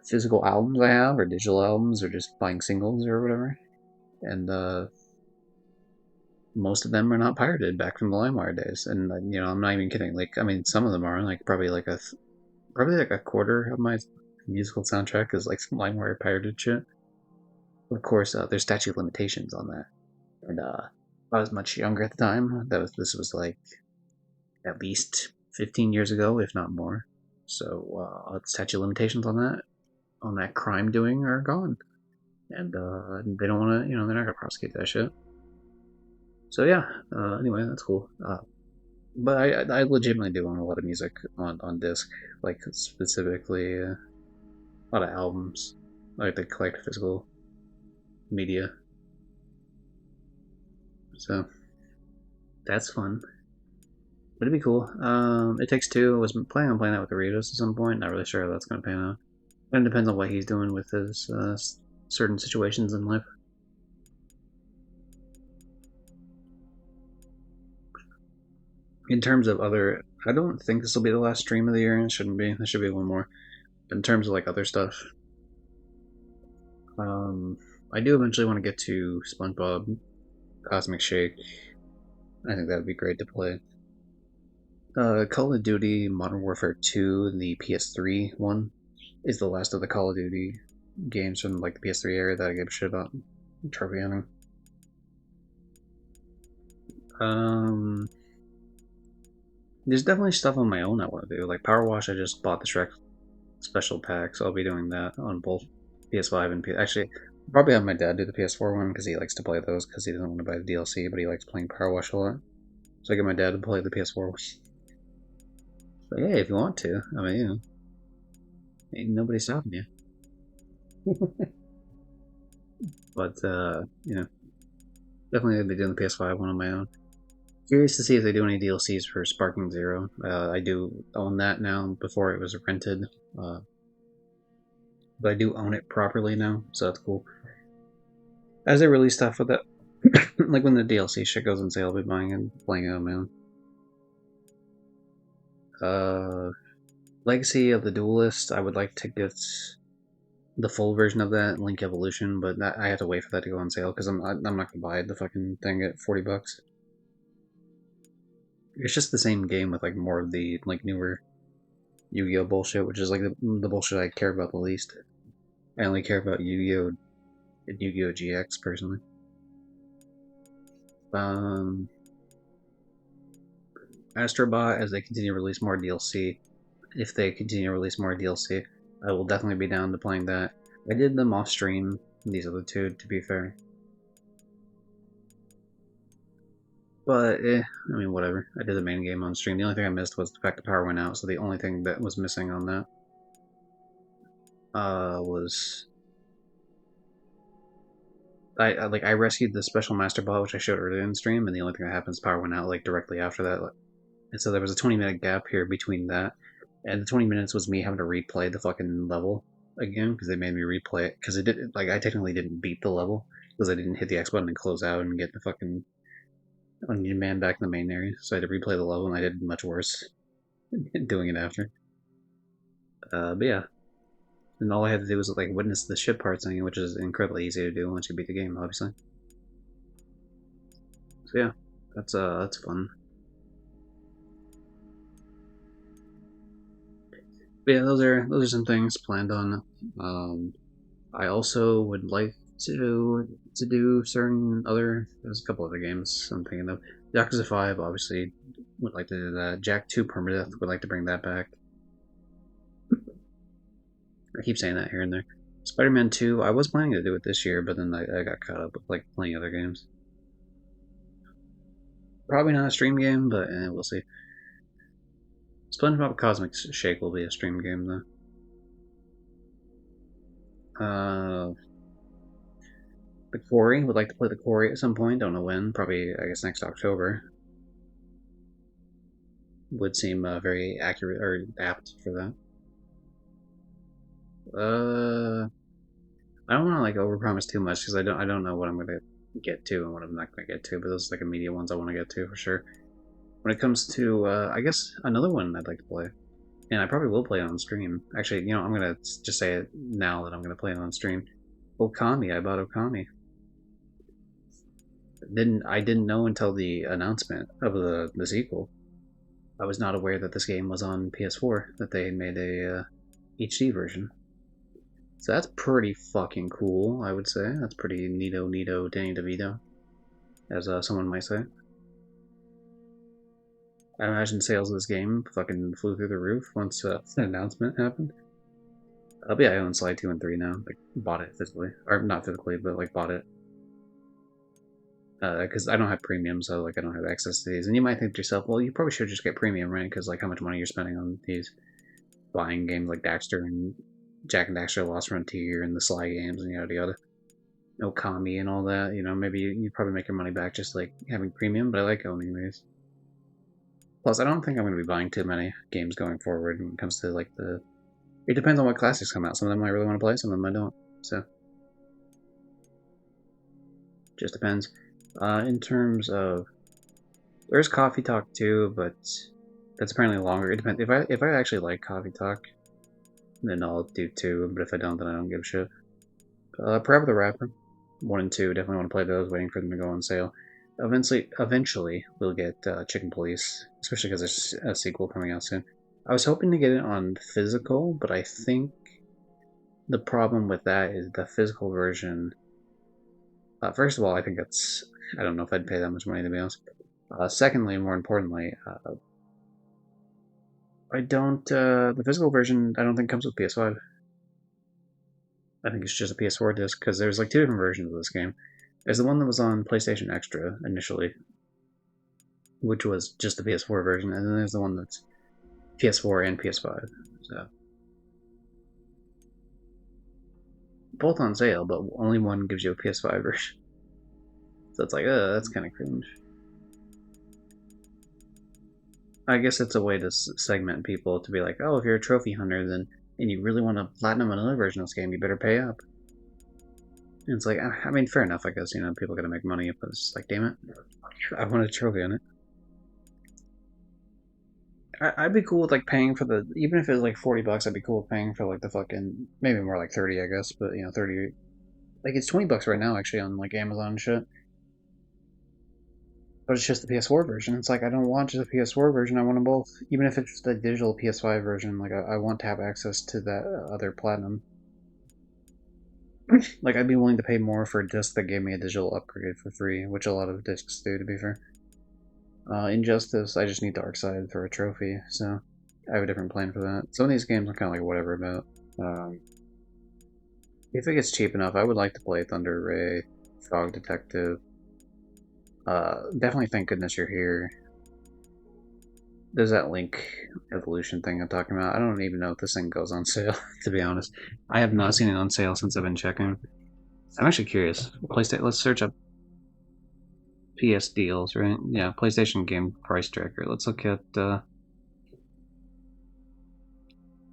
physical albums I have, or digital albums, or just buying singles or whatever. And most of them are not pirated back from the LimeWire days. And I'm not even kidding. Like, I mean, some of them are. Like, probably like a quarter of my musical soundtrack is like some LimeWire pirated shit. Of course, there's statute of limitations on that. And I was much younger at the time. This was like at least 15 years ago, if not more. So statute of limitations on that crime doing are gone, and they don't want to, they're not gonna prosecute that shit. So yeah. Anyway, that's cool. But I legitimately do own a lot of music on disc, like specifically a lot of albums. I like to collect physical media. So that's fun. But it'd be cool. It Takes Two. I was planning on playing that with Doritos at some point. Not really sure how that's going to pan out. It depends on what he's doing with his certain situations in life. In terms of other, I don't think this will be the last stream of the year. It shouldn't be. There should be one more. But in terms of like other stuff, I do eventually want to get to SpongeBob Cosmic Shake. I think that would be great to play. Call of Duty Modern Warfare 2, the PS3 one, is the last of the Call of Duty games from like the PS3 era that I give a shit about trophy hunting. There's definitely stuff on my own I want to do. Like Power Wash, I just bought the Shrek special pack, so I'll be doing that on both PS5 and Actually, I'll probably have my dad do the PS4 one because he likes to play those because he doesn't want to buy the DLC, but he likes playing Power Wash a lot. So I get my dad to play the PS4. But hey, if you want to, I mean, you know, ain't nobody stopping you. But you know, definitely gonna be doing the PS5 one on my own. Curious to see if they do any DLCs for Sparking Zero. I do own that now. Before it was rented, but I do own it properly now, so that's cool. As they release stuff with it, like when the DLC shit goes on sale, I'll be buying and playing it on my own. Legacy of the Duelist, I would like to get the full version of that, Link Evolution, but I have to wait for that to go on sale because I'm not gonna buy the fucking thing at $40. It's just the same game with like more of the like newer Yu-Gi-Oh bullshit, which is like the bullshit I care about the least. I only care about Yu-Gi-Oh and Yu-Gi-Oh GX personally. Astrobot, as they continue to release more DLC, if they continue to release more DLC, I will definitely be down to playing that. I did them off stream, these other two, to be fair. But, I mean, whatever. I did the main game on stream. The only thing I missed was the fact the power went out, so the only thing that was missing on that was... I rescued the special master bot, which I showed earlier in the stream, and the only thing that happens, power went out, like, directly after that. And so there was a 20-minute gap here between that, and the 20 minutes was me having to replay the fucking level again, because they made me replay it, because it did, like, I technically didn't beat the level, because I didn't hit the X button and close out and get the fucking man back in the main area, so I had to replay the level, and I did much worse doing it after. But yeah. And all I had to do was like witness the ship parts thing, which is incredibly easy to do once you beat the game, obviously. So yeah, that's fun. But yeah, those are some things planned on. I also would like to do certain other. There's a couple other games I'm thinking of. Yakuza 5, obviously, would like to do that. Jak 2 Permadeath would like to bring that back. I keep saying that here and there. Spider-Man 2, I was planning to do it this year, but then I got caught up with like playing other games. Probably not a stream game, but we'll see. SpongeBob Cosmic Shake will be a stream game though. The Quarry, would like to play the Quarry at some point. Don't know when. Probably, I guess, next October. Would seem very accurate or apt for that. I don't want to like overpromise too much because I don't know what I'm gonna get to and what I'm not gonna get to. But those are like immediate ones I want to get to for sure. When it comes to, I guess another one I'd like to play, and I probably will play it on stream. Actually, you know, I'm gonna just say it now that I'm gonna play it on stream. Okami, I bought Okami. I didn't know until the announcement of the sequel. I was not aware that this game was on PS4. That they made a HD version. So that's pretty fucking cool. I would say that's pretty neato Danny DeVito, as someone might say. I imagine sales of this game fucking flew through the roof once the announcement happened. Yeah, I own Sly 2 and 3 now. Like, bought it physically. Or, not physically, but, like, bought it. Because I don't have premium, so, like, I don't have access to these. And you might think to yourself, well, you probably should just get premium, right? Because, like, how much money you're spending on these buying games like Daxter and Jak and Daxter Lost Frontier and the Sly games and yada yada. Okami and all that. You know, maybe you probably make your money back just like having premium, but I like owning these. Plus, I don't think I'm going to be buying too many games going forward when it comes to like the. It depends on what classics come out. Some of them I really want to play, some of them I don't. So, just depends. In terms of, there's Coffee Talk too, but that's apparently longer. It depends. If I actually like Coffee Talk, then I'll do 2. But if I don't, then I don't give a shit. Forever the Rapper, 1 and 2, definitely want to play those. Waiting for them to go on sale. Eventually, we'll get Chicken Police, especially because there's a sequel coming out soon. I was hoping to get it on physical, but I think the problem with that is the physical version. First of all, I think I don't know if I'd pay that much money to be honest. Secondly, more importantly, I don't. The physical version, I don't think comes with PS5. I think it's just a PS4 disc because there's like 2 different versions of this game. There's the one that was on PlayStation Extra initially, which was just the PS4 version, and then there's the one that's PS4 and PS5. So both on sale, but only one gives you a PS5 version. So it's like, that's kind of cringe. I guess it's a way to segment people to be like, oh, if you're a trophy hunter, then and you really want to platinum another version of this game, you better pay up. And it's like, I mean, fair enough, I guess. You know, people gotta make money, but it's like, damn it, I want a trophy on it. I'd be cool with like paying for the, even if it was like $40, I'd be cool with paying for like the fucking, maybe more like 30, I guess, but you know, 30, like it's $20 right now actually on like Amazon and shit. But it's just the PS4 version. It's like I don't want just the PS4 version. I want them both, even if it's just the digital PS5 version. Like I want to have access to that other platinum. Like I'd be willing to pay more for a disc that gave me a digital upgrade for free, which a lot of discs do, to be fair. Injustice, I just need Darkseid for a trophy, so I have a different plan for that. Some of these games I'm kind of like whatever about. If it gets cheap enough, I would like to play Thunder Ray, Frog Detective. Definitely thank goodness you're here. There's that Link Evolution thing I'm talking about. I don't even know if this thing goes on sale, to be honest. I have not seen it on sale since I've been checking. I'm actually curious. PlayStation. Let's search up PS deals, right? Yeah, PlayStation Game Price Tracker. Let's look at.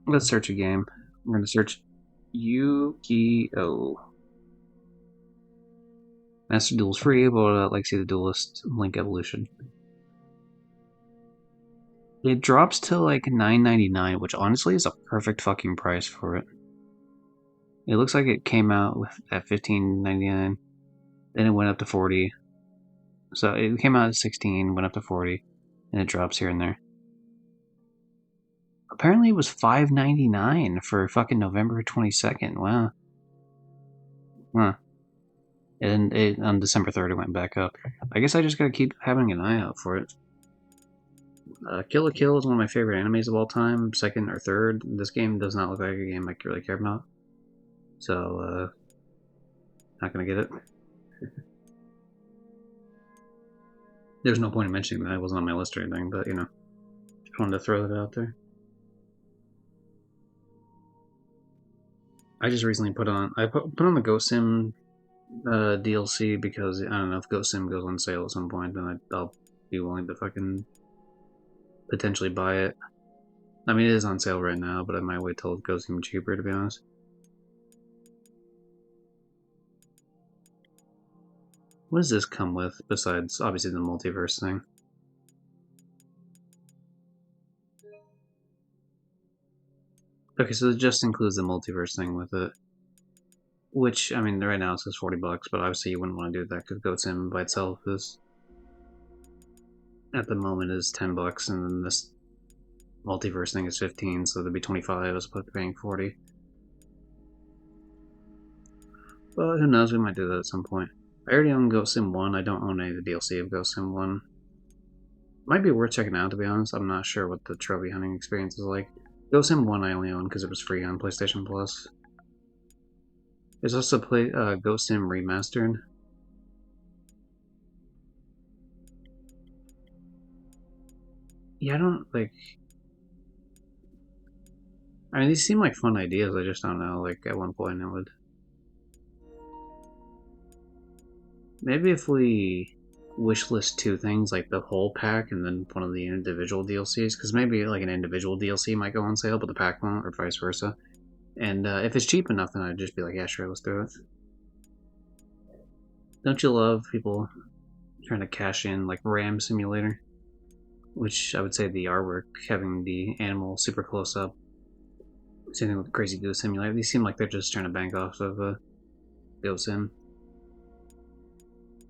Let's search a game. We're gonna search Yu-Gi-Oh. Master Duel's free, but I'd like to see the Duelist Link Evolution. It drops to like $9.99, which honestly is a perfect fucking price for it. It looks like it came out at $15.99, then it went up to 40. So it came out at 16, went up to 40, and it drops here and there. Apparently it was $5.99 for fucking November 22nd. Wow. Huh. And on December 3rd it went back up. I guess I just gotta keep having an eye out for it. Kill la Kill is one of my favorite animes of all time, second or third. This game does not look like a game I really care about. So, not gonna get it. There's no point in mentioning that. It wasn't on my list or anything, but you know, just wanted to throw that out there. I just recently put on the Ghost Sim DLC because I don't know if Ghost Sim goes on sale at some point, then I'll be willing to fucking potentially buy it. I mean, it is on sale right now, but I might wait till it goes even cheaper, to be honest. What does this come with besides obviously the multiverse thing? Okay, so it just includes the multiverse thing with it. Which, I mean, right now it says $40, but obviously you wouldn't want to do that because Ghost Sim by itself is, at the moment, is $10, and then this multiverse thing is 15, so there'd be 25 as opposed to paying 40. But who knows, we might do that at some point. I already own Ghost Sim 1, I don't own any of the DLC of Ghost Sim 1. Might be worth checking out, to be honest. I'm not sure what the trophy hunting experience is like. Ghost Sim 1 I only own because it was free on PlayStation Plus. There's also Ghost Sim Remastered. Yeah, I don't, like... I mean, these seem like fun ideas, I just don't know, like, at one point it would... Maybe if we wishlist two things, like the whole pack and then one of the individual DLCs, because maybe like an individual DLC might go on sale, but the pack won't, or vice versa. And if it's cheap enough, then I'd just be like, yeah, sure, let's do it. Don't you love people trying to cash in like Ram Simulator? Which I would say the artwork, having the animal super close up. Same thing with Crazy Goose Simulator. These seem like they're just trying to bank off of GoSim.